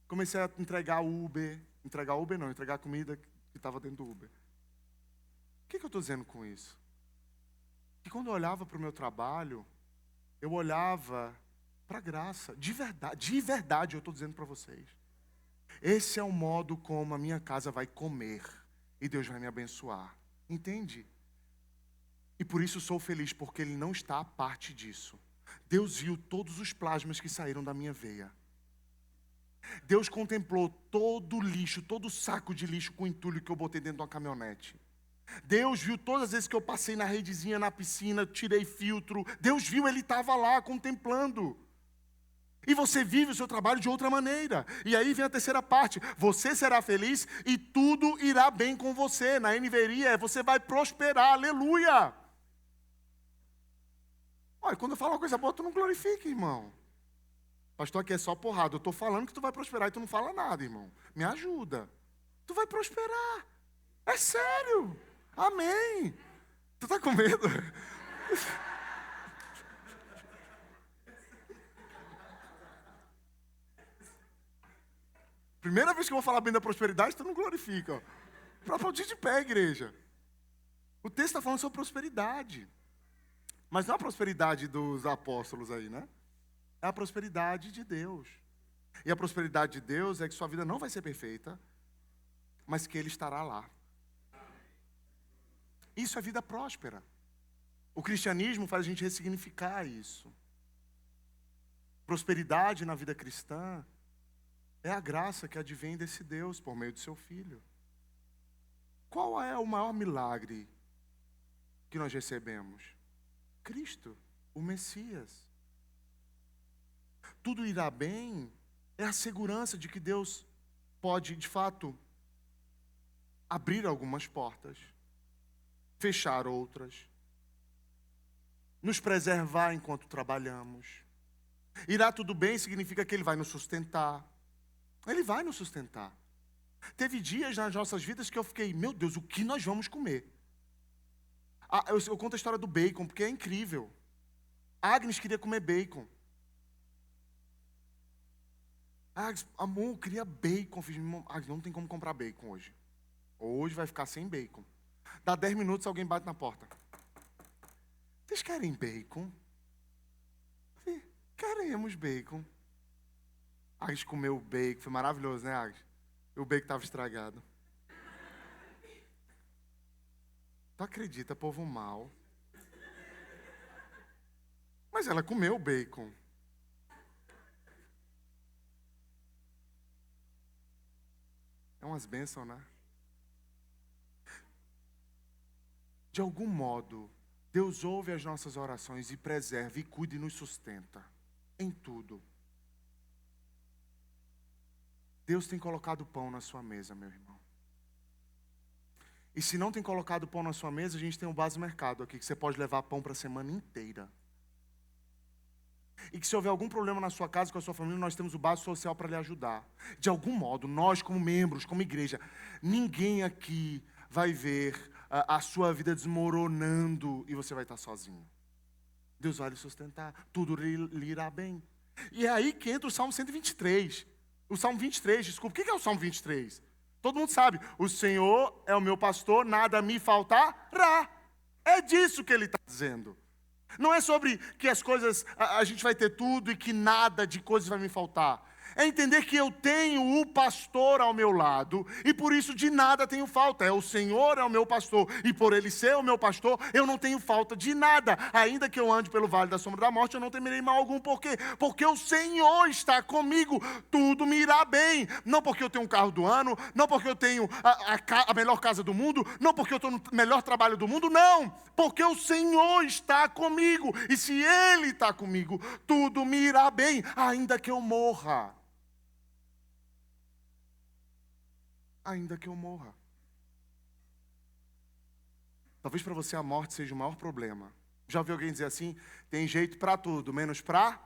Comecei a entregar Uber. Entregar comida que estava dentro do Uber. O que eu estou dizendo com isso? Que quando eu olhava para o meu trabalho, eu olhava para a graça. De verdade eu estou dizendo para vocês. Esse é o modo como a minha casa vai comer. E Deus vai me abençoar. Entende? E por isso sou feliz, porque Ele não está à parte disso. Deus viu todos os plasmas que saíram da minha veia. Deus contemplou todo o lixo, todo o saco de lixo com entulho que eu botei dentro de uma caminhonete. Deus viu todas as vezes que eu passei na redezinha, na piscina, tirei filtro. Deus viu, Ele estava lá contemplando. E você vive o seu trabalho de outra maneira. E aí vem a terceira parte. Você será feliz e tudo irá bem com você. Na NVI você vai prosperar. Aleluia! Olha, quando eu falo uma coisa boa, tu não glorifica, irmão. Pastor, aqui é só porrada. Eu estou falando que tu vai prosperar e tu não fala nada, irmão. Me ajuda. Tu vai prosperar. É sério. Amém. Tu está com medo? Primeira vez que eu vou falar bem da prosperidade, tu não glorifica. Para aplaudir de pé, igreja. O texto está falando sobre prosperidade. Mas não a prosperidade dos apóstolos aí, né? É a prosperidade de Deus. E a prosperidade de Deus é que sua vida não vai ser perfeita, mas que Ele estará lá. Isso é vida próspera. O cristianismo faz a gente ressignificar isso. Prosperidade na vida cristã é a graça que advém desse Deus por meio do seu Filho. Qual é o maior milagre que nós recebemos? Cristo, o Messias. Tudo irá bem é a segurança de que Deus pode, de fato, abrir algumas portas, fechar outras, nos preservar enquanto trabalhamos. Irá tudo bem significa que Ele vai nos sustentar. Ele vai nos sustentar. Teve dias nas nossas vidas que eu fiquei, meu Deus, o que nós vamos comer? Eu conto a história do bacon, porque é incrível. A Agnes queria comer bacon. Agnes, amor, eu queria bacon. Eu fiz, Agnes, não tem como comprar bacon hoje. Hoje vai ficar sem bacon. Dá 10 minutos, alguém bate na porta. Vocês querem bacon? Sim, queremos bacon. Agnes comeu o bacon, foi maravilhoso, né, Agnes? O bacon estava estragado. Tu acredita, povo mau? Mas ela comeu o bacon. É umas bênçãos, né? De algum modo, Deus ouve as nossas orações e preserva, e cuida e nos sustenta. Em tudo. Deus tem colocado pão na sua mesa, meu irmão. E se não tem colocado pão na sua mesa, a gente tem um base mercado aqui, que você pode levar pão para a semana inteira. E que se houver algum problema na sua casa, com a sua família, nós temos o base social para lhe ajudar. De algum modo, nós como membros, como igreja, ninguém aqui vai ver a sua vida desmoronando e você vai estar sozinho. Deus vai lhe sustentar, tudo lhe irá bem. E é aí que entra o Salmo 123. O Salmo 23, desculpa, o que é o Salmo 23? Todo mundo sabe, o Senhor é o meu pastor, nada me faltará. É disso que ele está dizendo. Não é sobre que as coisas, a gente vai ter tudo e que nada de coisas vai me faltar. É entender que eu tenho o pastor ao meu lado e por isso de nada tenho falta. É o Senhor é o meu pastor e por Ele ser o meu pastor, eu não tenho falta de nada. Ainda que eu ande pelo vale da sombra da morte, eu não temerei mal algum. Por quê? Porque o Senhor está comigo. Tudo me irá bem. Não porque eu tenho um carro do ano, não porque eu tenho a melhor casa do mundo, não porque eu estou no melhor trabalho do mundo, não. Porque o Senhor está comigo. E se Ele está comigo, tudo me irá bem, ainda que eu morra. Ainda que eu morra. Talvez para você a morte seja o maior problema. Já ouviu alguém dizer assim? Tem jeito para tudo, menos para...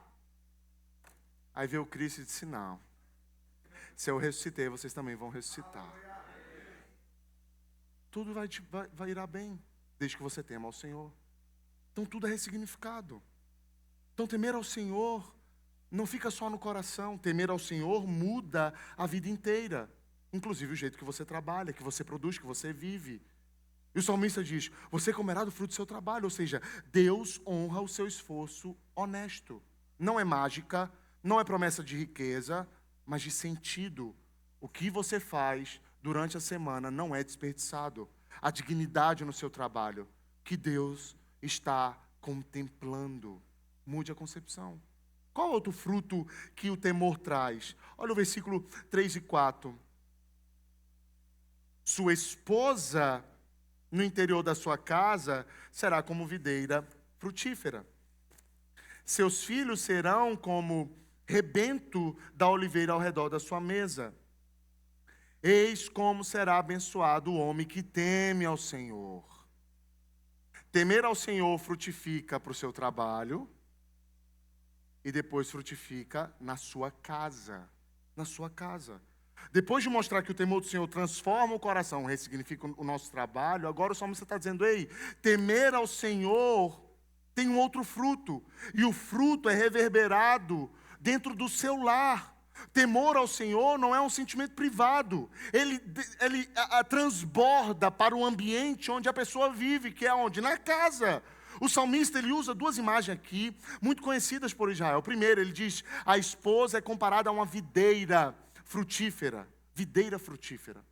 Aí veio o Cristo e disse, não. Se eu ressuscitei, vocês também vão ressuscitar. Tudo vai irá bem, desde que você tema ao Senhor. Então tudo é ressignificado. Então temer ao Senhor não fica só no coração. Temer ao Senhor muda a vida inteira. Inclusive o jeito que você trabalha, que você produz, que você vive. E o salmista diz, você comerá do fruto do seu trabalho. Ou seja, Deus honra o seu esforço honesto. Não é mágica, não é promessa de riqueza, mas de sentido. O que você faz durante a semana não é desperdiçado. A dignidade no seu trabalho, que Deus está contemplando. Mude a concepção. Qual outro fruto que o temor traz? Olha o versículo 3 e 4. Sua esposa no interior da sua casa será como videira frutífera. Seus filhos serão como rebento da oliveira ao redor da sua mesa. Eis como será abençoado o homem que teme ao Senhor. Temer ao Senhor frutifica para o seu trabalho e depois frutifica na sua casa. Na sua casa. Depois de mostrar que o temor do Senhor transforma o coração, ressignifica o nosso trabalho, agora o salmista está dizendo, ei, temer ao Senhor tem um outro fruto. E o fruto é reverberado dentro do seu lar. Temor ao Senhor não é um sentimento privado. Ele transborda para o ambiente onde a pessoa vive, que é onde? Na casa. O salmista ele usa duas imagens aqui, muito conhecidas por Israel. Primeiro, ele diz, a esposa é comparada a uma videira frutífera. Videira frutífera.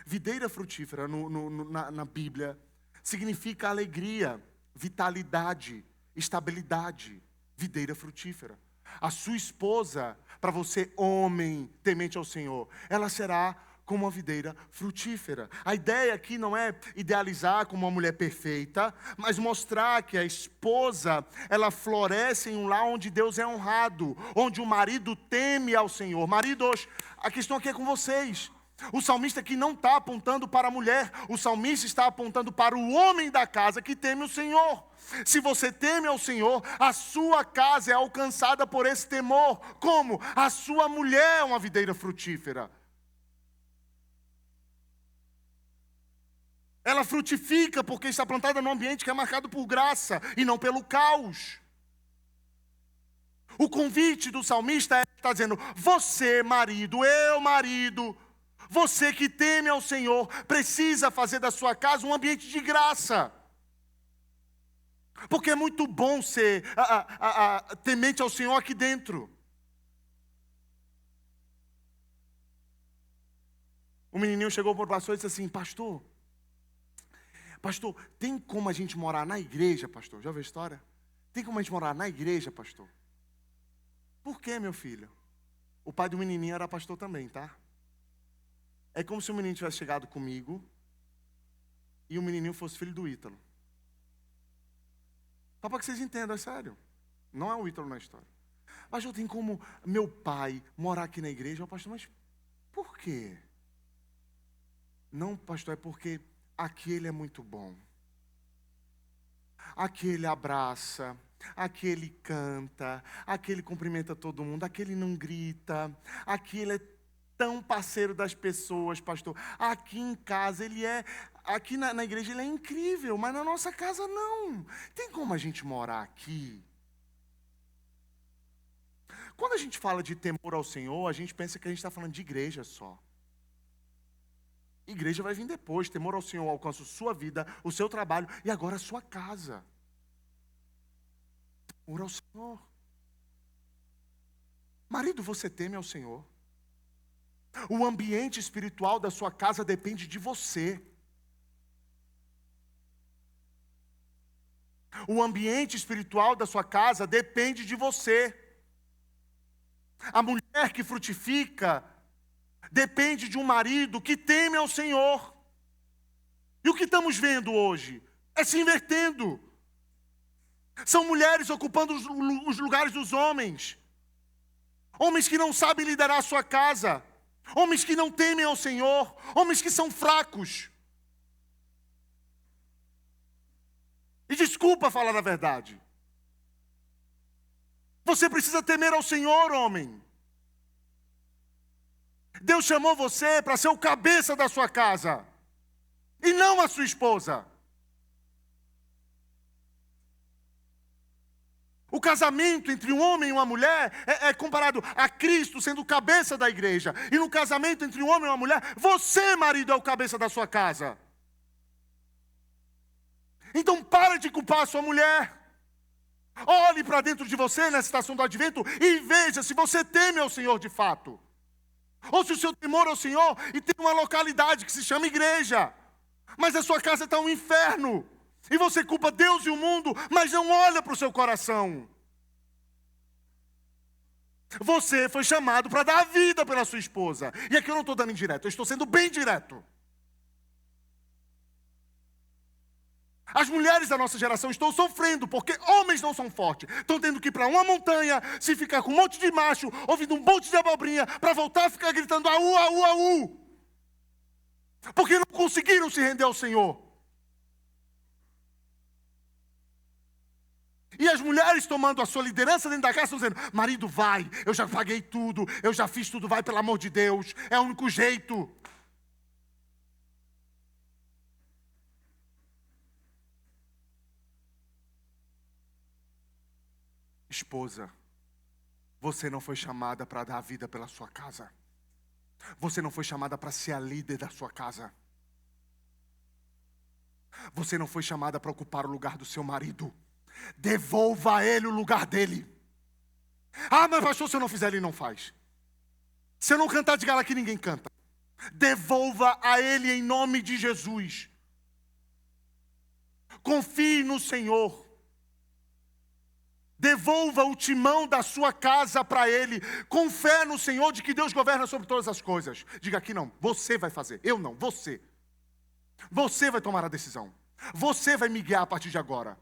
Videira frutífera na Bíblia significa alegria, vitalidade, estabilidade. Videira frutífera. A sua esposa, para você, homem temente ao Senhor, ela será como uma videira frutífera. A ideia aqui não é idealizar como uma mulher perfeita, mas mostrar que a esposa, ela floresce em um lar onde Deus é honrado, onde o marido teme ao Senhor. Maridos, a questão aqui é com vocês. O salmista aqui não está apontando para a mulher, o salmista está apontando para o homem da casa que teme o Senhor. Se você teme ao Senhor, a sua casa é alcançada por esse temor. Como? A sua mulher é uma videira frutífera. Ela frutifica porque está plantada num ambiente que é marcado por graça e não pelo caos. O convite do salmista está dizendo, você marido, eu marido, você que teme ao Senhor, precisa fazer da sua casa um ambiente de graça. Porque é muito bom ser temente ao Senhor aqui dentro. O menininho chegou para o pastor e disse assim, pastor, tem como a gente morar na igreja, pastor? Já ouviu a história? Tem como a gente morar na igreja, pastor? Por quê, meu filho? O pai do menininho era pastor também, tá? É como se o menino tivesse chegado comigo e o menininho fosse filho do Ítalo. Só para que vocês entendam, é sério. Não é o Ítalo na história. Pastor, tem como meu pai morar aqui na igreja? Pastor, mas por quê? Não, pastor, é porque aqui ele é muito bom. Aqui ele abraça, aqui ele canta, aqui ele cumprimenta todo mundo, aqui ele não grita, aqui ele é tão parceiro das pessoas, pastor. Aqui em casa ele é, aqui na igreja ele é incrível, mas na nossa casa não. Tem como a gente morar aqui? Quando a gente fala de temor ao Senhor, a gente pensa que a gente está falando de igreja só. Igreja vai vir depois. Temor ao Senhor alcança a sua vida, o seu trabalho e agora a sua casa. Temor ao Senhor. Marido, você teme ao Senhor? O ambiente espiritual da sua casa depende de você. O ambiente espiritual da sua casa depende de você. A mulher que frutifica depende de um marido que teme ao Senhor. E o que estamos vendo hoje? É se invertendo. São mulheres ocupando os lugares dos homens. Homens que não sabem liderar a sua casa. Homens que não temem ao Senhor. Homens que são fracos. E desculpa falar a verdade. Você precisa temer ao Senhor, homem. Deus chamou você para ser o cabeça da sua casa. E não a sua esposa. O casamento entre um homem e uma mulher é comparado a Cristo sendo o cabeça da igreja. E no casamento entre um homem e uma mulher, você, marido, é o cabeça da sua casa. Então para de culpar a sua mulher. Olhe para dentro de você nessa estação do advento e veja se você teme ao Senhor de fato. Ou se o seu temor ao Senhor e tem uma localidade que se chama igreja. Mas a sua casa está um inferno. E você culpa Deus e o mundo, mas não olha para o seu coração. Você foi chamado para dar a vida pela sua esposa. E aqui eu não estou dando indireto, eu estou sendo bem direto. As mulheres da nossa geração estão sofrendo porque homens não são fortes. Estão tendo que ir para uma montanha, se ficar com um monte de macho, ouvindo um monte de abobrinha, para voltar a ficar gritando aú, aú, aú. Porque não conseguiram se render ao Senhor. E as mulheres tomando a sua liderança dentro da casa estão dizendo: marido, vai, eu já paguei tudo, eu já fiz tudo, vai, pelo amor de Deus, é o único jeito. Esposa, você não foi chamada para dar a vida pela sua casa. Você não foi chamada para ser a líder da sua casa. Você não foi chamada para ocupar o lugar do seu marido. Devolva a ele o lugar dele. Ah, mas pastor, se eu não fizer, ele não faz. Se eu não cantar de gala aqui, ninguém canta. Devolva a ele em nome de Jesus. Confie no Senhor. Devolva o timão da sua casa para Ele, com fé no Senhor de que Deus governa sobre todas as coisas. Diga aqui não, você vai fazer, eu não, você. Você vai tomar a decisão. Você vai me guiar a partir de agora.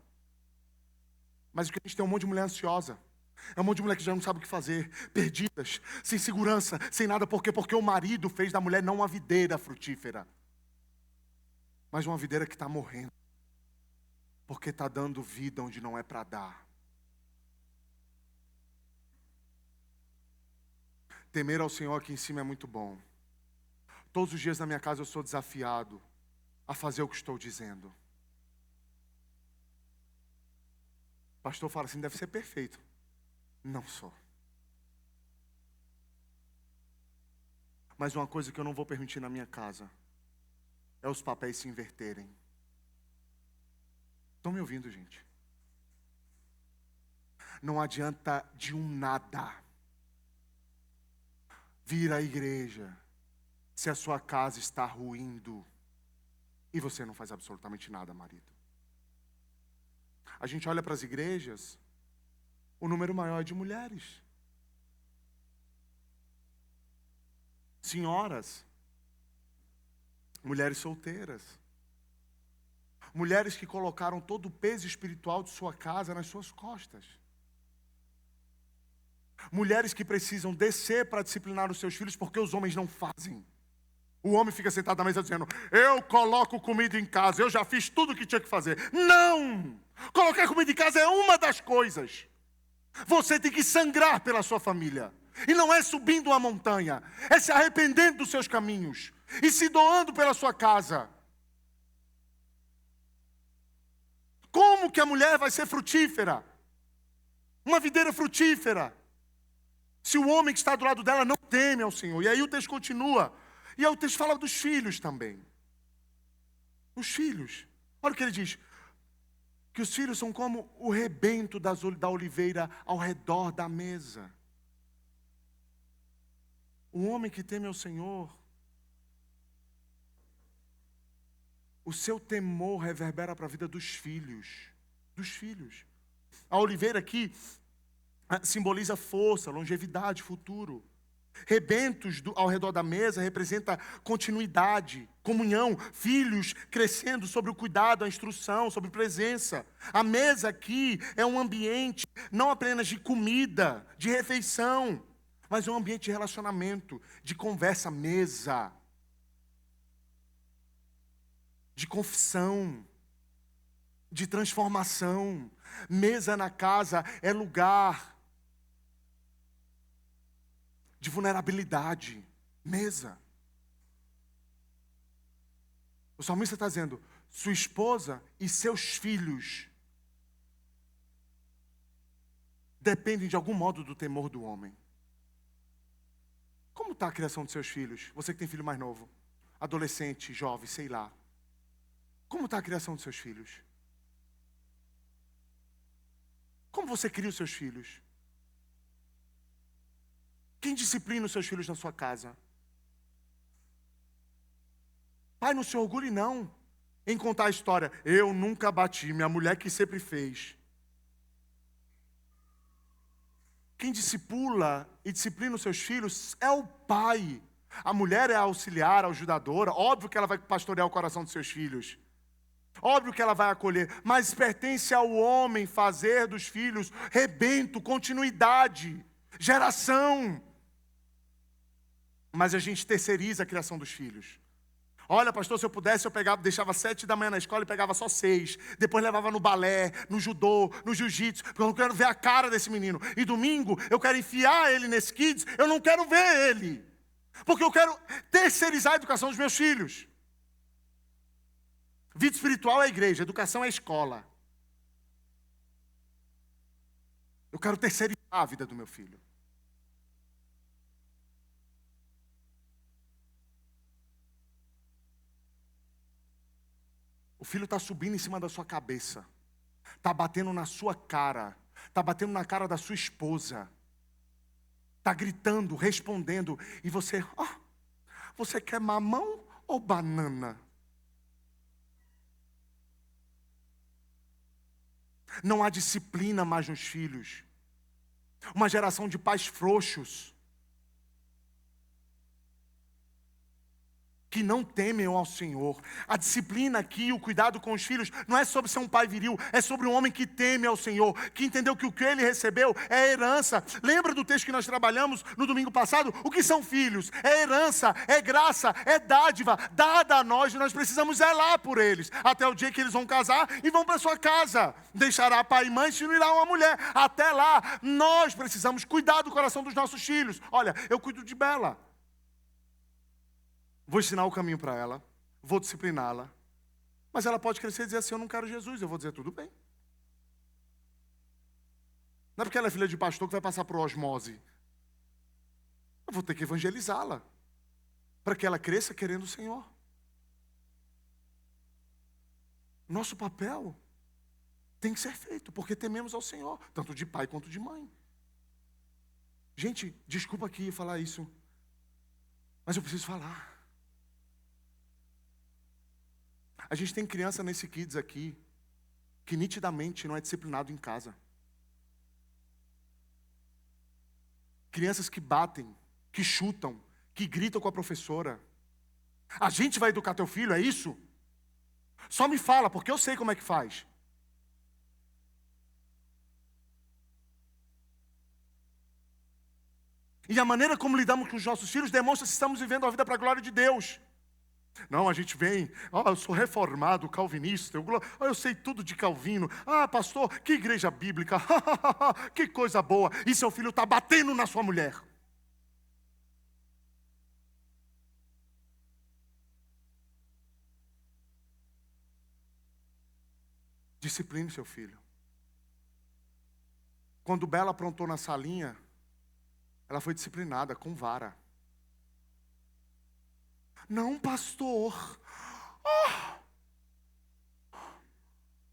Mas o que a gente tem é um monte de mulher ansiosa. É um monte de mulher que já não sabe o que fazer, perdidas, sem segurança, sem nada. Por quê? Porque o marido fez da mulher não uma videira frutífera, mas uma videira que está morrendo. Porque está dando vida onde não é para dar. Temer ao Senhor aqui em cima é muito bom. Todos os dias na minha casa eu sou desafiado a fazer o que estou dizendo. O pastor fala assim, deve ser perfeito. Não sou. Mas uma coisa que eu não vou permitir na minha casa é os papéis se inverterem. Estão me ouvindo, gente? Não adianta de um nada vir à igreja se a sua casa está ruindo e você não faz absolutamente nada, marido. A gente olha para as igrejas, o número maior é de mulheres. Senhoras, mulheres solteiras, mulheres que colocaram todo o peso espiritual de sua casa nas suas costas. Mulheres que precisam descer para disciplinar os seus filhos porque os homens não fazem. O homem fica sentado na mesa dizendo, eu coloco comida em casa, eu já fiz tudo o que tinha que fazer. Não! Colocar comida em casa é uma das coisas. Você tem que sangrar pela sua família. E não é subindo uma montanha, é se arrependendo dos seus caminhos e se doando pela sua casa. Como que a mulher vai ser frutífera? Uma videira frutífera. Se o homem que está do lado dela não teme ao Senhor. E aí o texto continua. E aí o texto fala dos filhos também. Os filhos. Olha o que ele diz. Que os filhos são como o rebento da oliveira ao redor da mesa. O homem que teme ao Senhor, o seu temor reverbera para a vida dos filhos. Dos filhos. A oliveira aqui simboliza força, longevidade, futuro. Rebentos ao redor da mesa representa continuidade, comunhão, filhos crescendo sobre o cuidado, a instrução, sobre presença. A mesa aqui é um ambiente não apenas de comida, de refeição, mas é um ambiente de relacionamento, de conversa, mesa, de confissão, de transformação. Mesa na casa é lugar de vulnerabilidade. Mesa. O salmista está dizendo, sua esposa e seus filhos dependem de algum modo do temor do homem. Como está a criação dos seus filhos? Você que tem filho mais novo, adolescente, jovem, sei lá. Como está a criação dos seus filhos? Como você cria os seus filhos? Quem disciplina os seus filhos na sua casa? Pai, não se orgulhe não em contar a história. Eu nunca bati, minha mulher que sempre fez. quem discipula e disciplina os seus filhos é o pai. A mulher é a auxiliar, a ajudadora. Óbvio que ela vai pastorear o coração dos seus filhos. Óbvio que ela vai acolher. Mas pertence ao homem fazer dos filhos rebento, continuidade, geração. Mas a gente terceiriza a criação dos filhos. Olha, pastor, se eu pudesse, eu pegava, deixava 7 da manhã na escola e pegava só 6. Depois levava no balé, no judô, no jiu-jitsu, porque eu não quero ver a cara desse menino. E domingo eu quero enfiar ele nesse kids, eu não quero ver ele. Porque eu quero terceirizar a educação dos meus filhos. Vida espiritual é a igreja, educação é a escola. Eu quero terceirizar a vida do meu filho. O filho está subindo em cima da sua cabeça. Está batendo na sua cara. Está batendo na cara da sua esposa. Está gritando, respondendo. E você, você quer mamão ou banana? Não há disciplina mais nos filhos. Uma geração de pais frouxos. Que não temem ao Senhor. A disciplina aqui, o cuidado com os filhos, não é sobre ser um pai viril, é sobre um homem que teme ao Senhor, que entendeu que o que ele recebeu é herança. Lembra do texto que nós trabalhamos no domingo passado? O que são filhos? É herança, é graça, é dádiva, dada a nós, e nós precisamos zelar por eles, até o dia que eles vão casar e vão para sua casa. Deixará pai e mãe e se unirá a uma mulher. Até lá, nós precisamos cuidar do coração dos nossos filhos. Olha, eu cuido de Bela. Vou ensinar o caminho para ela, vou discipliná-la. Mas ela pode crescer e dizer assim, eu não quero Jesus. Eu vou dizer, tudo bem. Não é porque ela é filha de pastor que vai passar por osmose. Eu vou ter que evangelizá-la, para que ela cresça querendo o Senhor. Nosso papel tem que ser feito, porque tememos ao Senhor, tanto de pai quanto de mãe. Gente, desculpa aqui falar isso, mas eu preciso falar. A gente tem criança nesse kids aqui que nitidamente não é disciplinado em casa. Crianças que batem, que chutam, que gritam com a professora. A gente vai educar teu filho, é isso? Só me fala, porque eu sei como é que faz. E a maneira como lidamos com os nossos filhos demonstra se estamos vivendo a vida para a glória de Deus. Não, a gente vem, eu sou reformado, calvinista, eu sei tudo de Calvino. Pastor, que igreja bíblica, que coisa boa. E seu filho está batendo na sua mulher. Discipline seu filho. Quando Bela aprontou na salinha, ela foi disciplinada com vara. Não, pastor.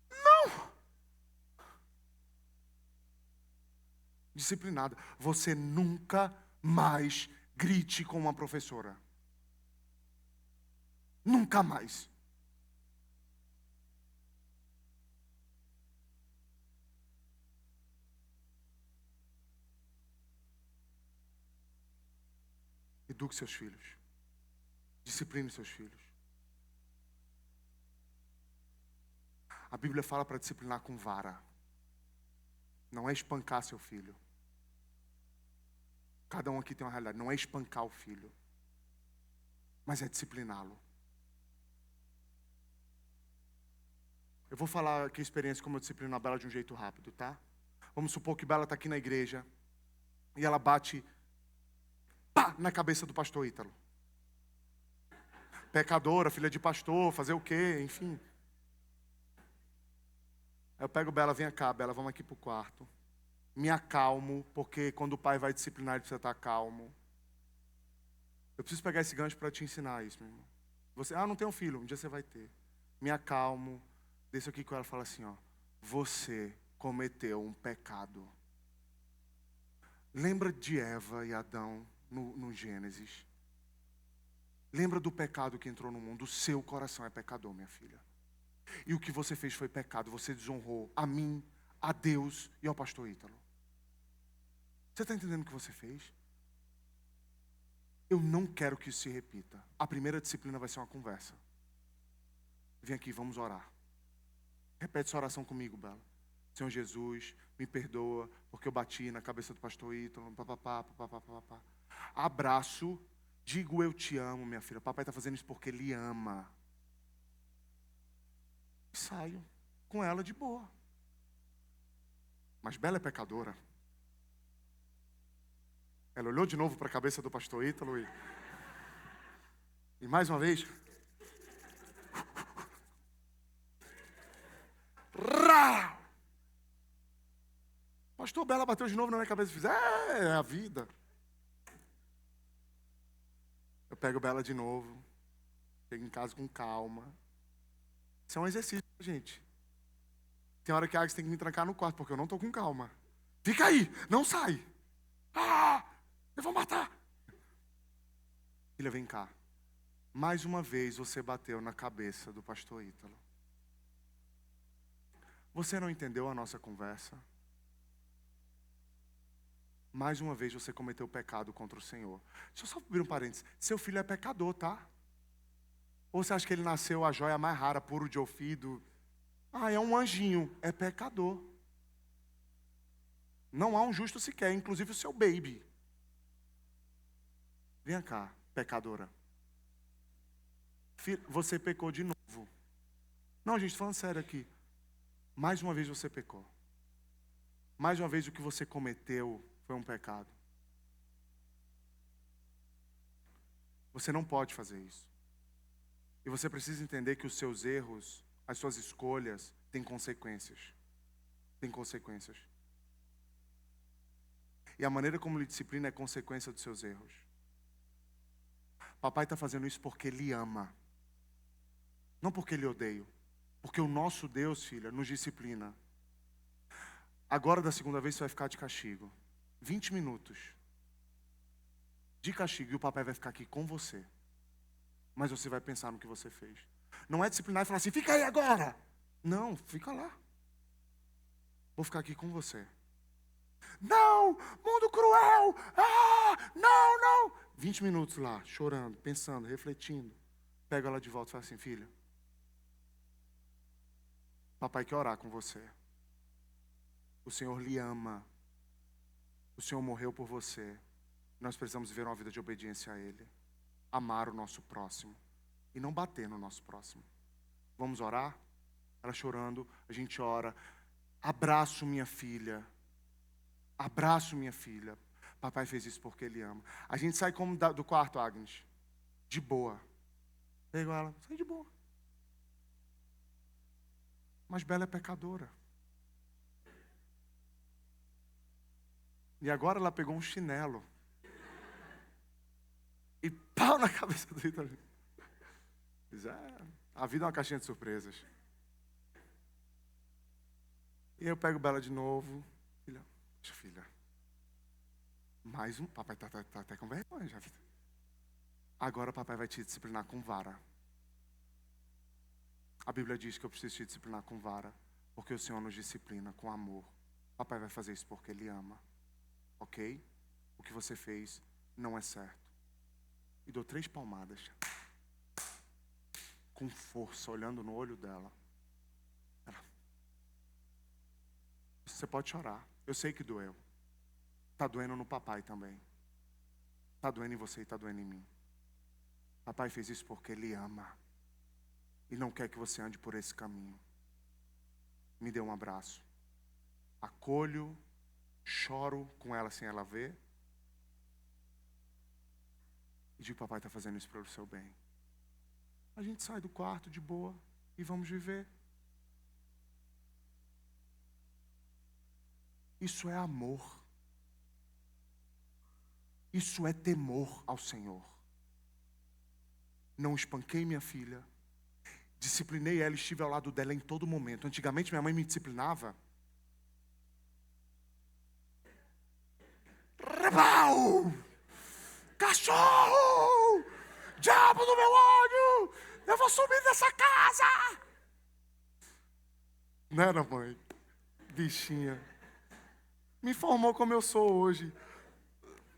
Não. Disciplinada. Você nunca mais grite com uma professora. Nunca mais. Eduque seus filhos. Discipline seus filhos. A Bíblia fala para disciplinar com vara. Não é espancar seu filho. Cada um aqui tem uma realidade. Não é espancar o filho, mas é discipliná-lo. Eu vou falar aqui a experiência como eu disciplino a Bela de um jeito rápido, tá? Vamos supor que Bela está aqui na igreja e ela bate na cabeça do pastor Ítalo. Pecadora, filha de pastor, fazer o quê? Enfim. Aí eu pego Bela, vem cá, Bela, vamos aqui pro quarto. Me acalmo, porque quando o pai vai disciplinar, ele precisa estar calmo. Eu preciso pegar esse gancho para te ensinar isso, meu irmão. Você, não tenho filho, um dia você vai ter. Me acalmo, desço aqui com ela e falo assim, você cometeu um pecado. Lembra de Eva e Adão no Gênesis? Lembra do pecado que entrou no mundo? O seu coração é pecador, minha filha. E o que você fez foi pecado. Você desonrou a mim, a Deus e ao pastor Ítalo. Você está entendendo o que você fez? Eu não quero que isso se repita. A primeira disciplina vai ser uma conversa. Vem aqui, vamos orar. Repete essa oração comigo, Bela. Senhor Jesus, me perdoa, porque eu bati na cabeça do pastor Ítalo, papapá. Abraço, digo eu te amo, minha filha. Papai está fazendo isso porque ele ama. E saio com ela de boa. Mas Bela é pecadora. Ela olhou de novo para a cabeça do pastor Ítalo e mais uma vez. Rá! Pastor Bela bateu de novo na minha cabeça e fiz, é a vida. Eu pego Bela de novo, chego em casa com calma. Isso é um exercício, gente. Tem hora que a Agnes tem que me trancar no quarto, porque eu não estou com calma. Fica aí, não sai. Eu vou matar. Filha, vem cá. Mais uma vez você bateu na cabeça do pastor Ítalo. Você não entendeu a nossa conversa? Mais uma vez você cometeu pecado contra o Senhor. Deixa eu só abrir um parênteses. Seu filho é pecador, tá? Ou você acha que ele nasceu a joia mais rara, puro de ouvido? É um anjinho. É pecador. Não há um justo sequer, inclusive o seu baby. Vem cá, pecadora. Você pecou de novo. Não, gente, falando sério aqui. Mais uma vez você pecou. Mais uma vez o que você cometeu foi um pecado. Você não pode fazer isso. E você precisa entender que os seus erros, as suas escolhas, têm consequências. Tem consequências. E a maneira como ele disciplina é consequência dos seus erros. Papai está fazendo isso porque ele ama. Não porque ele odeia. Porque o nosso Deus, filha, nos disciplina. Agora, da segunda vez, você vai ficar de castigo. 20 minutos. De castigo. E o papai vai ficar aqui com você. Mas você vai pensar no que você fez. Não é disciplinar e falar assim, fica aí agora. Não, fica lá. Vou ficar aqui com você. Não, mundo cruel. Não. 20 minutos lá, chorando, pensando, refletindo. Pega ela de volta e fala assim, filha. Papai quer orar com você. O Senhor lhe ama. O Senhor morreu por você. Nós precisamos viver uma vida de obediência a Ele. Amar o nosso próximo. E não bater no nosso próximo. Vamos orar? Ela chorando, a gente ora. Abraço minha filha. Abraço minha filha. Papai fez isso porque Ele ama. A gente sai como do quarto, Agnes. De boa. Pego ela, sai de boa. Mas Bela é pecadora. E agora ela pegou um chinelo. E pau na cabeça do Ítalo. A vida é uma caixinha de surpresas. E eu pego Bela de novo. Filha. Mais um. Papai tá até com vergonha já. Agora papai vai te disciplinar com vara. A Bíblia diz que eu preciso te disciplinar com vara. Porque o Senhor nos disciplina com amor. Papai vai fazer isso porque Ele ama. Ok? O que você fez não é certo. E dou 3 palmadas. Com força, olhando no olho dela. Você pode chorar. Eu sei que doeu. Está doendo no papai também. Está doendo em você e está doendo em mim. Papai fez isso porque Ele ama. E não quer que você ande por esse caminho. Me dê um abraço. Acolho, choro com ela sem ela ver. E digo, papai está fazendo isso para o seu bem. A gente sai do quarto de boa e vamos viver. Isso é amor. Isso é temor ao Senhor. Não espanquei minha filha. Disciplinei ela, estive ao lado dela em todo momento. Antigamente minha mãe me disciplinava. Rebau! Cachorro! Diabo do meu olho! Eu vou subir dessa casa! Não era, mãe? Bichinha. Me formou como eu sou hoje.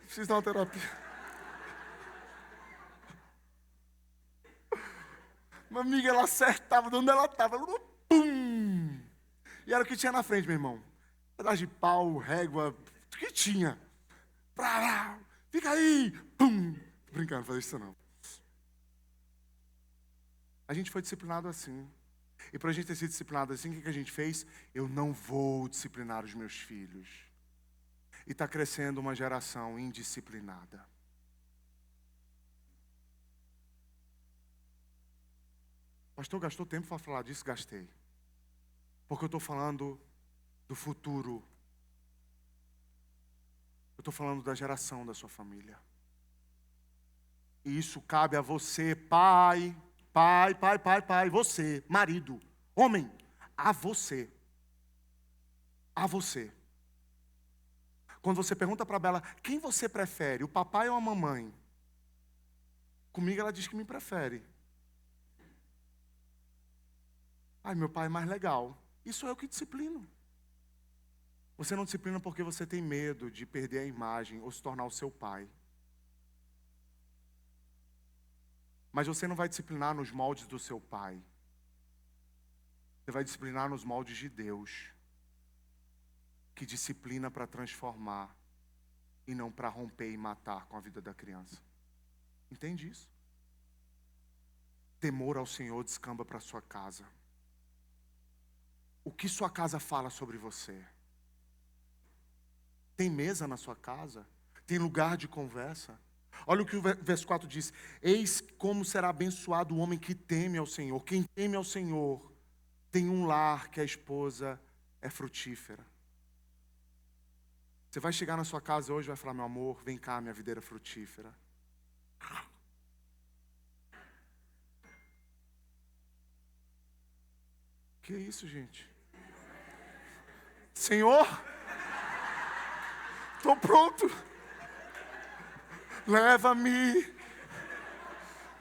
Preciso dar uma terapia. Minha amiga, ela acertava de onde ela estava. Pum! E era o que tinha na frente, meu irmão. Pedaço de pau, régua, o que tinha. Fica aí! Pum! Tô brincando, não fazer isso não. A gente foi disciplinado assim. E para a gente ter sido disciplinado assim, o que a gente fez? Eu não vou disciplinar os meus filhos. E está crescendo uma geração indisciplinada. Pastor, gastou tempo para falar disso? Gastei. Porque eu estou falando do futuro. Eu estou falando da geração da sua família. E isso cabe a você, pai, você, marido, homem, a você. A você. Quando você pergunta para a Bela, quem você prefere, o papai ou a mamãe? Comigo ela diz que me prefere. Ai, meu pai é mais legal. Isso é eu que disciplino. Você não disciplina porque você tem medo de perder a imagem ou se tornar o seu pai. Mas você não vai disciplinar nos moldes do seu pai. Você vai disciplinar nos moldes de Deus. Que disciplina para transformar e não para romper e matar com a vida da criança. Entende isso? Temor ao Senhor descamba para sua casa. O que sua casa fala sobre você? Tem mesa na sua casa? Tem lugar de conversa? Olha o que o verso 4 diz. Eis como será abençoado o homem que teme ao Senhor. Quem teme ao Senhor tem um lar que a esposa é frutífera. Você vai chegar na sua casa hoje e vai falar, meu amor, vem cá, minha videira frutífera. Que isso, gente? Senhor, estou pronto. Leva-me,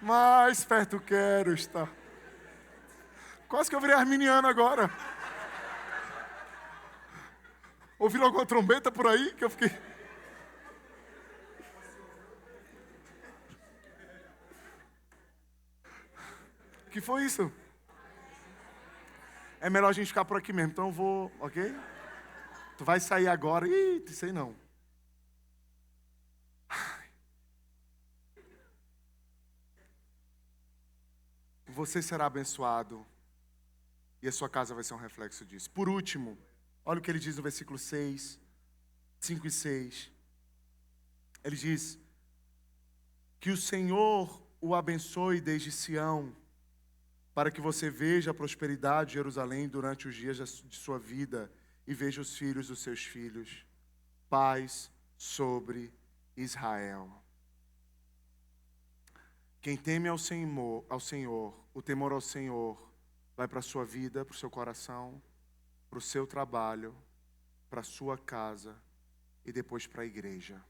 mais perto quero estar. Quase que eu virei arminiano agora. Ouviram alguma trombeta por aí que eu fiquei... O que foi isso? É melhor a gente ficar por aqui mesmo, então eu vou, ok? Tu vai sair agora, ih, não sei não. Você será abençoado e a sua casa vai ser um reflexo disso. Por último, olha o que ele diz no versículo 6, 5 e 6. Ele diz que o Senhor o abençoe desde Sião, para que você veja a prosperidade de Jerusalém durante os dias de sua vida e veja os filhos dos seus filhos. Paz sobre Israel. Quem teme ao Senhor, o temor ao Senhor, vai para a sua vida, para o seu coração, para o seu trabalho, para a sua casa e depois para a igreja.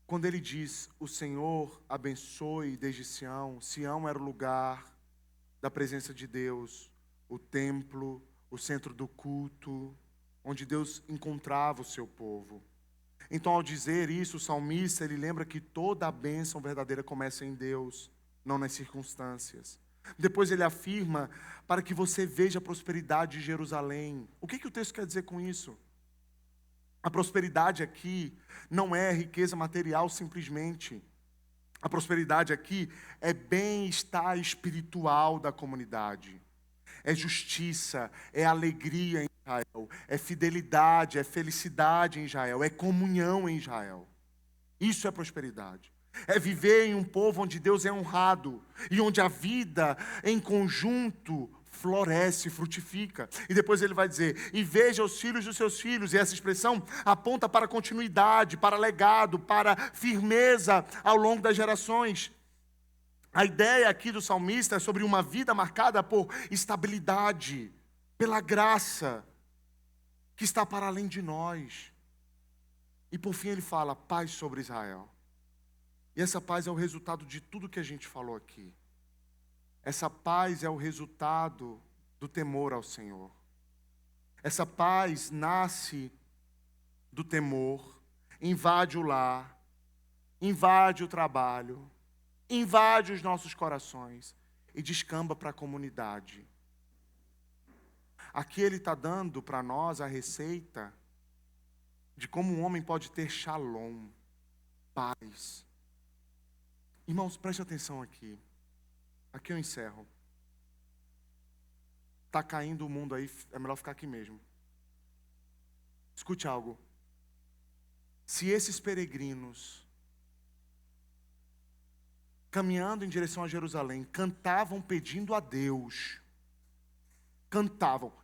Quando ele diz, o Senhor abençoe desde Sião, Sião era o lugar da presença de Deus, o templo, o centro do culto, onde Deus encontrava o seu povo. Então, ao dizer isso, o salmista, ele lembra que toda a bênção verdadeira começa em Deus, não nas circunstâncias. Depois ele afirma, para que você veja a prosperidade de Jerusalém. O que o texto quer dizer com isso? A prosperidade aqui não é riqueza material simplesmente. A prosperidade aqui é bem-estar espiritual da comunidade. É justiça, é alegria em Israel, é fidelidade, é felicidade em Israel, é comunhão em Israel. Isso é prosperidade. É viver em um povo onde Deus é honrado e onde a vida em conjunto floresce, frutifica. E depois ele vai dizer, e veja os filhos dos seus filhos. E essa expressão aponta para continuidade, para legado, para firmeza ao longo das gerações. A ideia aqui do salmista é sobre uma vida marcada por estabilidade, pela graça que está para além de nós. E por fim ele fala, paz sobre Israel. E essa paz é o resultado de tudo que a gente falou aqui. Essa paz é o resultado do temor ao Senhor. Essa paz nasce do temor, invade o lar, invade o trabalho, invade os nossos corações e descamba para a comunidade. Aqui ele está dando para nós a receita de como um homem pode ter shalom, paz. Irmãos, preste atenção aqui. Aqui eu encerro. Está caindo o mundo aí, é melhor ficar aqui mesmo. Escute algo. Se esses peregrinos, caminhando em direção a Jerusalém, cantavam pedindo a Deus,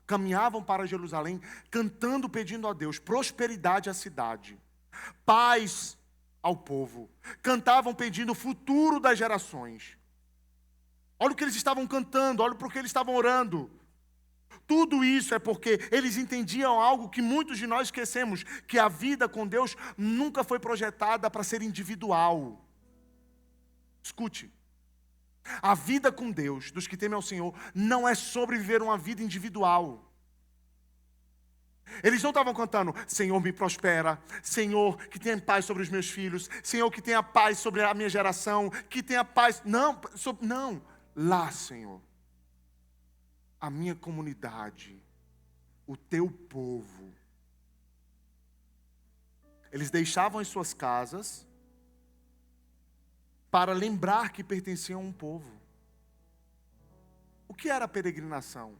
caminhavam para Jerusalém, cantando pedindo a Deus, prosperidade à cidade, paz ao povo, cantavam pedindo o futuro das gerações. Olha o que eles estavam cantando, olha para o que eles estavam orando. Tudo isso é porque eles entendiam algo que muitos de nós esquecemos, que a vida com Deus nunca foi projetada para ser individual. Escute, a vida com Deus, dos que temem ao Senhor, não é sobre viver uma vida individual. Eles não estavam cantando, Senhor me prospera, Senhor que tenha paz sobre os meus filhos, Senhor que tenha paz sobre a minha geração, que tenha paz, não, lá Senhor, a minha comunidade, o teu povo. Eles deixavam as suas casas para lembrar que pertenciam a um povo. O que era a peregrinação?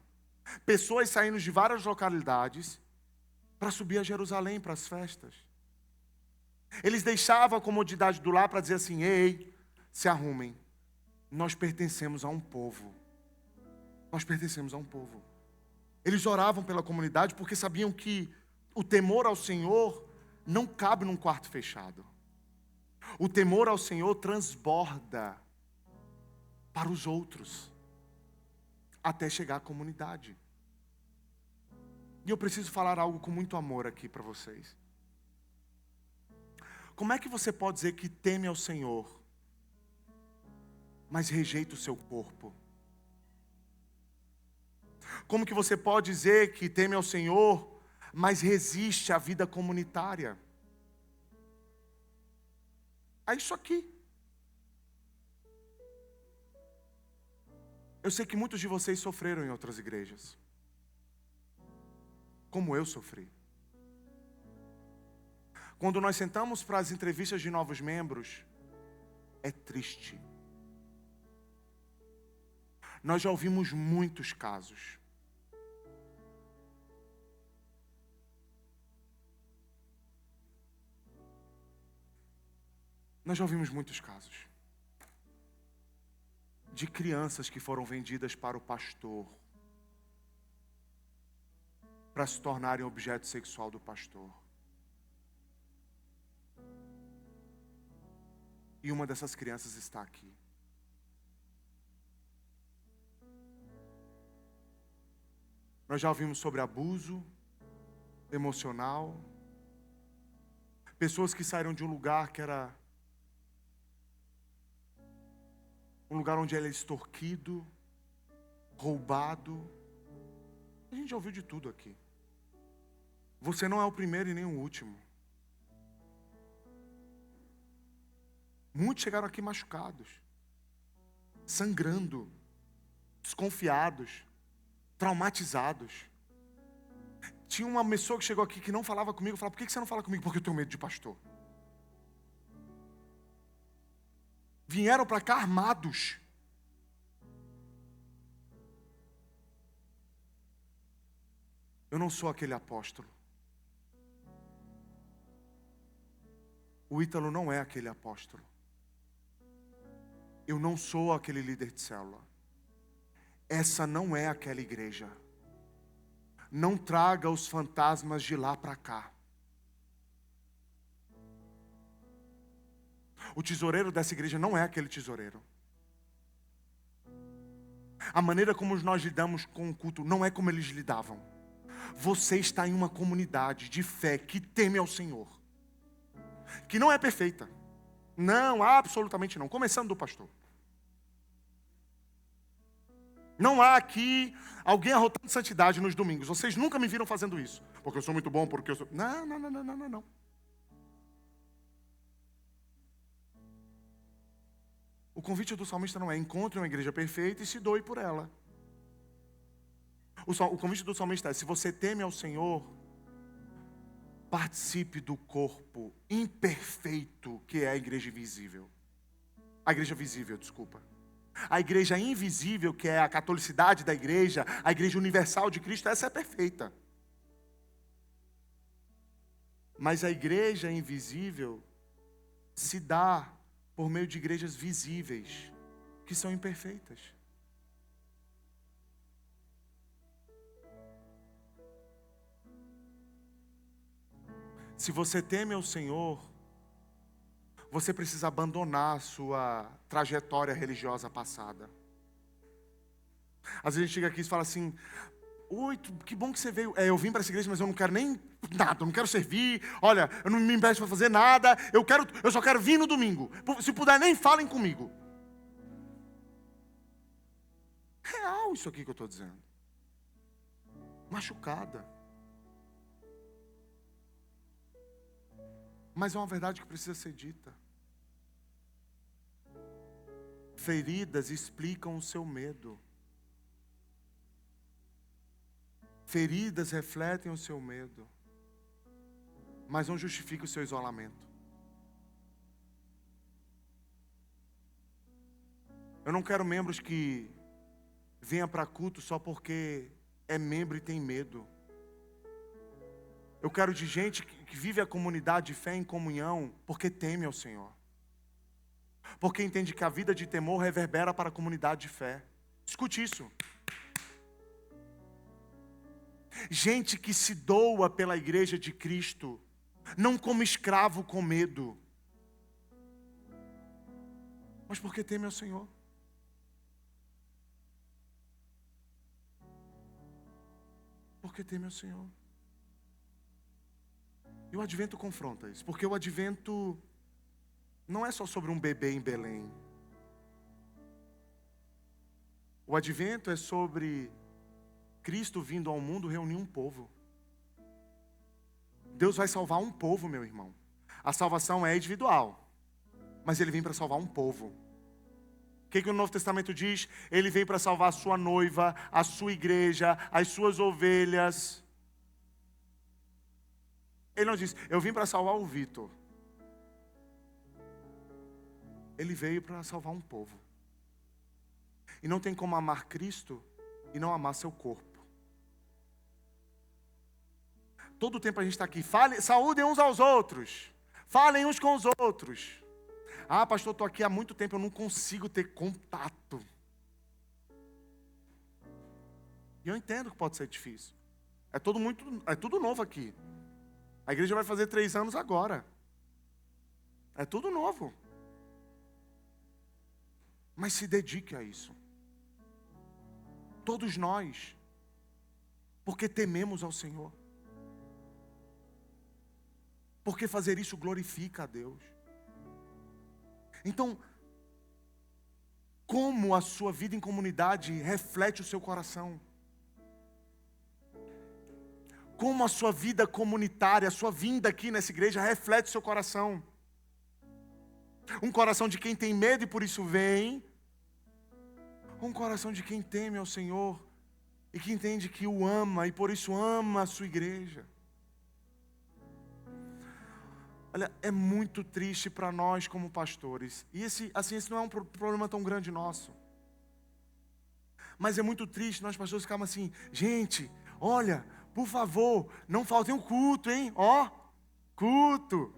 Pessoas saindo de várias localidades para subir a Jerusalém para as festas. Eles deixavam a comodidade do lar para dizer assim, ei, se arrumem, nós pertencemos a um povo. Nós pertencemos a um povo. Eles oravam pela comunidade porque sabiam que o temor ao Senhor não cabe num quarto fechado. O temor ao Senhor transborda para os outros, até chegar à comunidade. E eu preciso falar algo com muito amor aqui para vocês. Como é que você pode dizer que teme ao Senhor, mas rejeita o seu corpo? Como que você pode dizer que teme ao Senhor, mas resiste à vida comunitária? É isso aqui. Eu sei que muitos de vocês sofreram em outras igrejas, como eu sofri. Quando nós sentamos para as entrevistas de novos membros, é triste. Nós já ouvimos muitos casos. Nós já ouvimos muitos casos de crianças que foram vendidas para o pastor, para se tornarem objeto sexual do pastor. E uma dessas crianças está aqui. Nós já ouvimos sobre abuso emocional, pessoas que saíram de um lugar que era um lugar onde ele é extorquido, roubado. A gente já ouviu de tudo aqui. Você não é o primeiro e nem o último. Muitos chegaram aqui machucados, sangrando, desconfiados, traumatizados. Tinha uma pessoa que chegou aqui que não falava comigo. Eu falava, por que você não fala comigo? Porque eu tenho medo de pastor. Vieram para cá armados. Eu não sou aquele apóstolo. O Ítalo não é aquele apóstolo. Eu não sou aquele líder de célula. Essa não é aquela igreja. Não traga os fantasmas de lá para cá. O tesoureiro dessa igreja não é aquele tesoureiro. A maneira como nós lidamos com o culto não é como eles lidavam. Você está em uma comunidade de fé que teme ao Senhor, que não é perfeita. Não, absolutamente não. Começando do pastor. Não há aqui alguém arrotando santidade nos domingos. Vocês nunca me viram fazendo isso. Porque eu sou muito bom, porque eu sou... Não, não, não, não, não, não. O convite do salmista não é encontre uma igreja perfeita e se doe por ela. O convite do salmista é: se você teme ao Senhor, participe do corpo imperfeito que é a igreja invisível. A igreja visível, desculpa. A igreja invisível, que é a catolicidade da igreja, a igreja universal de Cristo, essa é perfeita. Mas a igreja invisível se dá por meio de igrejas visíveis, que são imperfeitas. Se você teme ao Senhor, você precisa abandonar a sua trajetória religiosa passada. Às vezes a gente chega aqui e fala assim: oi, que bom que você veio. Eu vim para essa igreja, mas eu não quero nem nada, eu não quero servir. Olha, eu não me impeço para fazer nada. Eu só quero vir no domingo. Se puder, nem falem comigo. Real isso aqui que eu estou dizendo. Machucada. Mas é uma verdade que precisa ser dita. Feridas explicam o seu medo. Feridas refletem o seu medo, mas não justifica o seu isolamento. Eu não quero membros que venham para culto só porque é membro e tem medo. Eu quero de gente que vive a comunidade de fé em comunhão porque teme ao Senhor. Porque entende que a vida de temor reverbera para a comunidade de fé. Escute isso. Gente que se doa pela igreja de Cristo, não como escravo com medo, mas porque teme ao Senhor. Porque teme ao Senhor. E o advento confronta isso, porque o advento não é só sobre um bebê em Belém. O advento é sobre Cristo vindo ao mundo reunir um povo. Deus vai salvar um povo, meu irmão. A salvação é individual, mas Ele vem para salvar um povo. O que o Novo Testamento diz? Ele vem para salvar a sua noiva, a sua igreja, as suas ovelhas. Ele não diz: eu vim para salvar o Vitor. Ele veio para salvar um povo. E não tem como amar Cristo e não amar seu corpo. Todo o tempo a gente está aqui: saúdem uns aos outros, falem uns com os outros. Ah, pastor, estou aqui há muito tempo, eu não consigo ter contato. E eu entendo que pode ser difícil. É tudo novo aqui. A igreja vai fazer 3 anos agora. É tudo novo. Mas se dedique a isso. Todos nós. Porque tememos ao Senhor. Porque fazer isso glorifica a Deus. Então, como a sua vida em comunidade reflete o seu coração? Como a sua vida comunitária, a sua vinda aqui nessa igreja reflete o seu coração? Um coração de quem tem medo e por isso vem. Um coração de quem teme ao Senhor e que entende que o ama e por isso ama a sua igreja. Olha, é muito triste para nós como pastores. E esse não é um problema tão grande nosso. Mas é muito triste nós pastores ficarmos assim: gente, olha, por favor, não faltem o culto, hein? Culto.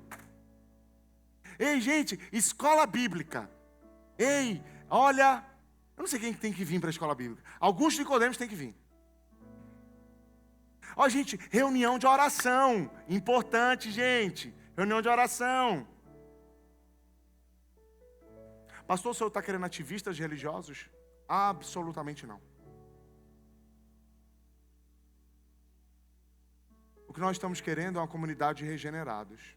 Ei, gente, escola bíblica. Ei, olha, eu não sei quem tem que vir para a escola bíblica. Alguns Nicodemos têm que vir. Gente, reunião de oração. Importante, gente. Reunião de oração. Pastor, o senhor está querendo ativistas religiosos? Absolutamente não. O que nós estamos querendo é uma comunidade de regenerados.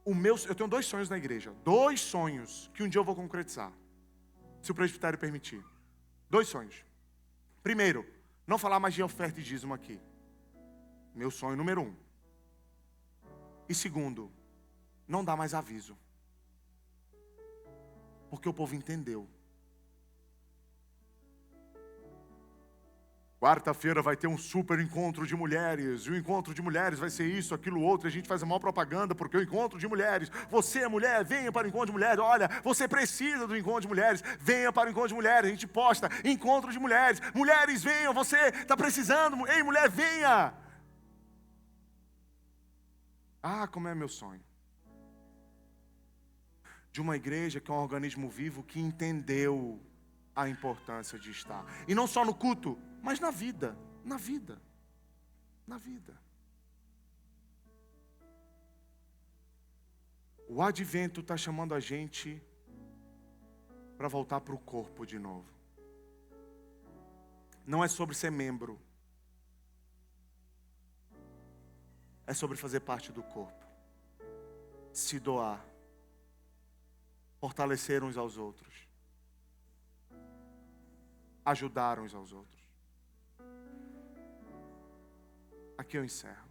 Eu tenho 2 sonhos na igreja. 2 sonhos que um dia eu vou concretizar. Se o presbitério permitir. 2 sonhos. Primeiro, não falar mais de oferta e dízimo aqui. Meu sonho número 1. E segundo, não dar mais aviso. Porque o povo entendeu. Quarta-feira vai ter um super encontro de mulheres. E o encontro de mulheres vai ser isso, aquilo, outro. E a gente faz a maior propaganda porque o encontro de mulheres. Você é mulher, venha para o encontro de mulheres. Olha, você precisa do encontro de mulheres. Venha para o encontro de mulheres. A gente posta encontro de mulheres. Mulheres, venham, você está precisando. Ei, mulher, venha. Ah, como é meu sonho. De uma igreja que é um organismo vivo que entendeu a importância de estar. E não só no culto, mas na vida. Na vida. Na vida. O advento está chamando a gente para voltar para o corpo de novo. Não é sobre ser membro. É sobre fazer parte do corpo. Se doar. Fortalecer uns aos outros. Ajudar uns aos outros. Aqui eu encerro.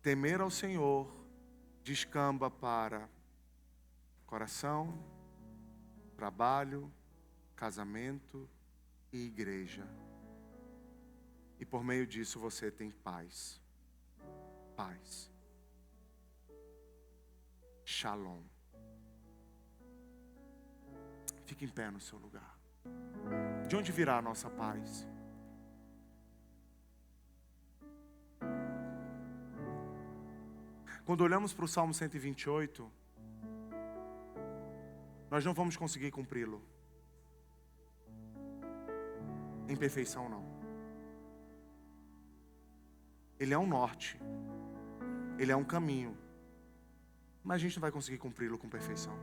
Temer ao Senhor descamba para coração, trabalho, casamento e igreja. E por meio disso você tem paz. Paz. Shalom. Fique em pé no seu lugar. De onde virá a nossa paz? Quando olhamos para o Salmo 128, nós não vamos conseguir cumpri-lo. Em perfeição, não. Ele é um norte. Ele é um caminho. Mas a gente não vai conseguir cumpri-lo com perfeição.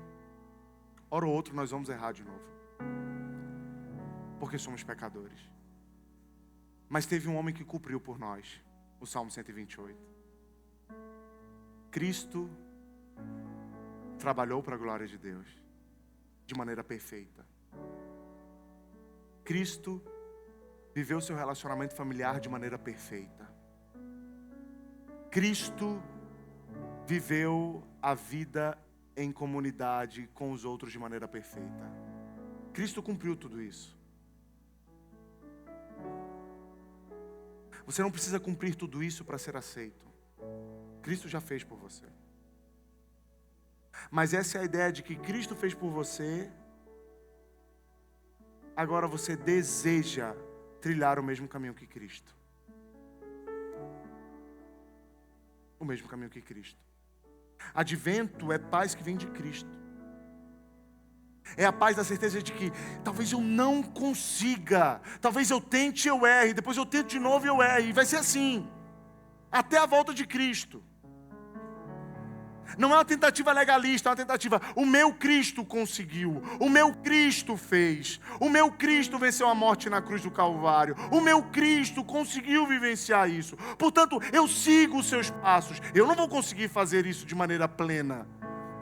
Hora ou outra nós vamos errar de novo. Porque somos pecadores. Mas teve um homem que cumpriu por nós o Salmo 128. Cristo trabalhou para a glória de Deus de maneira perfeita. Cristo viveu seu relacionamento familiar de maneira perfeita. Cristo viveu a vida em comunidade com os outros de maneira perfeita. Cristo cumpriu tudo isso. Você não precisa cumprir tudo isso para ser aceito. Cristo já fez por você. Mas essa é a ideia de que Cristo fez por você. Agora você deseja trilhar o mesmo caminho que Cristo. O mesmo caminho que Cristo. Advento é paz que vem de Cristo. É a paz da certeza de que talvez eu não consiga. Talvez eu tente e eu erre. Depois eu tento de novo e eu erre. E vai ser assim. Até a volta de Cristo. Não é uma tentativa legalista, é uma tentativa. O meu Cristo conseguiu. O meu Cristo fez. O meu Cristo venceu a morte na cruz do Calvário. O meu Cristo conseguiu vivenciar isso. Portanto, eu sigo os seus passos. Eu não vou conseguir fazer isso de maneira plena.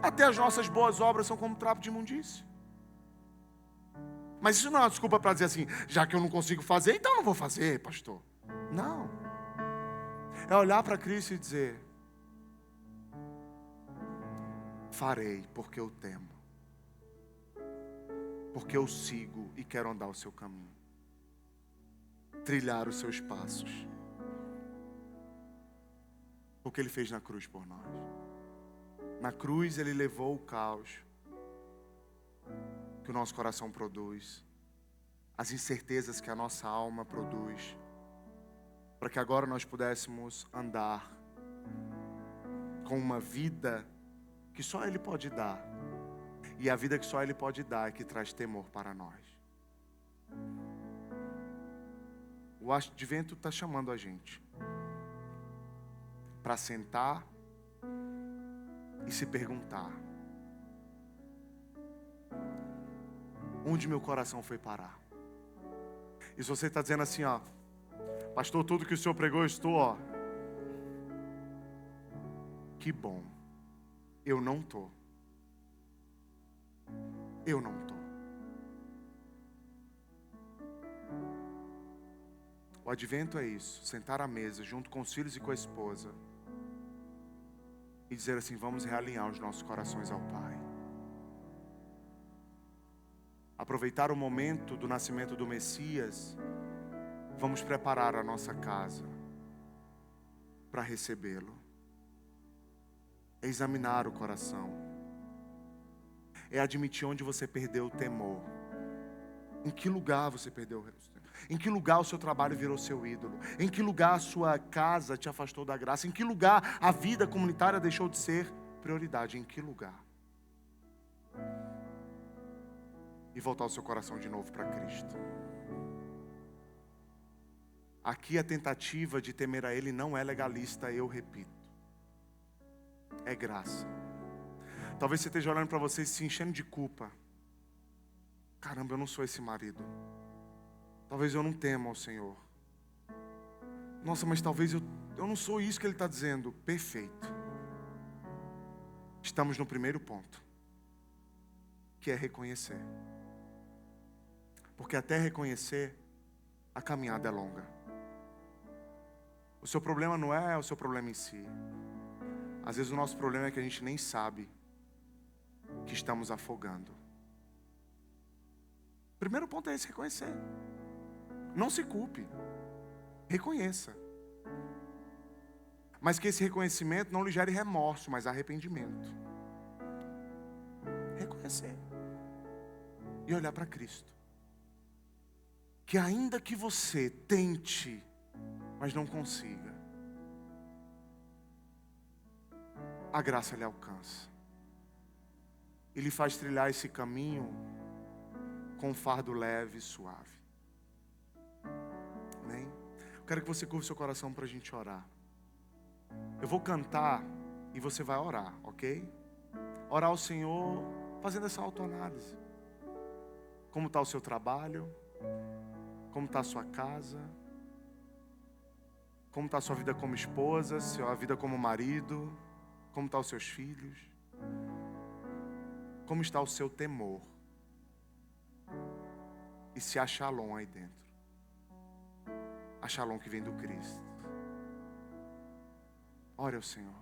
Até as nossas boas obras são como trapo de imundície. Mas isso não é uma desculpa para dizer assim, já que eu não consigo fazer, então eu não vou fazer, pastor. Não. É olhar para Cristo e dizer: farei porque eu temo. Porque eu sigo e quero andar o seu caminho. Trilhar os seus passos. O que Ele fez na cruz por nós. Na cruz Ele levou o caos que o nosso coração produz. As incertezas que a nossa alma produz. Para que agora nós pudéssemos andar com uma vida que só Ele pode dar. E a vida que só Ele pode dar é que traz temor para nós. O advento está chamando a gente para sentar e se perguntar: onde meu coração foi parar? E se você está dizendo assim, ó, pastor, tudo que o senhor pregou eu estou, ó, que bom. Eu não estou. Eu não estou. O advento é isso, sentar à mesa junto com os filhos e com a esposa e dizer assim: vamos realinhar os nossos corações ao Pai. Aproveitar o momento do nascimento do Messias, vamos preparar a nossa casa para recebê-lo. É examinar o coração. É admitir onde você perdeu o temor. Em que lugar você perdeu o temor? Em que lugar o seu trabalho virou seu ídolo? Em que lugar a sua casa te afastou da graça? Em que lugar a vida comunitária deixou de ser prioridade? Em que lugar? E voltar o seu coração de novo para Cristo. Aqui a tentativa de temer a Ele não é legalista, eu repito. É graça. Talvez você esteja olhando para você e se enchendo de culpa. Caramba, eu não sou esse marido. Talvez eu não tema ao Senhor. Nossa, mas talvez eu não sou isso que Ele está dizendo. Perfeito. Estamos no primeiro ponto, que é reconhecer. Porque até reconhecer, a caminhada é longa. O seu problema não é o seu problema em si. Às vezes o nosso problema é que a gente nem sabe que estamos afogando. O primeiro ponto é esse: reconhecer. Não se culpe. Reconheça. Mas que esse reconhecimento não lhe gere remorso, mas arrependimento. Reconhecer. E olhar para Cristo. Que ainda que você tente, mas não consiga, a graça lhe alcança. E lhe faz trilhar esse caminho com um fardo leve e suave. Amém? Eu quero que você curva o seu coração para a gente orar. Eu vou cantar e você vai orar, ok? Orar ao Senhor fazendo essa autoanálise. Como está o seu trabalho? Como está a sua casa? Como está a sua vida como esposa? A vida como marido? Como estão os seus filhos? Como está o seu temor? E se há shalom aí dentro? A shalom que vem do Cristo. Ore ao Senhor.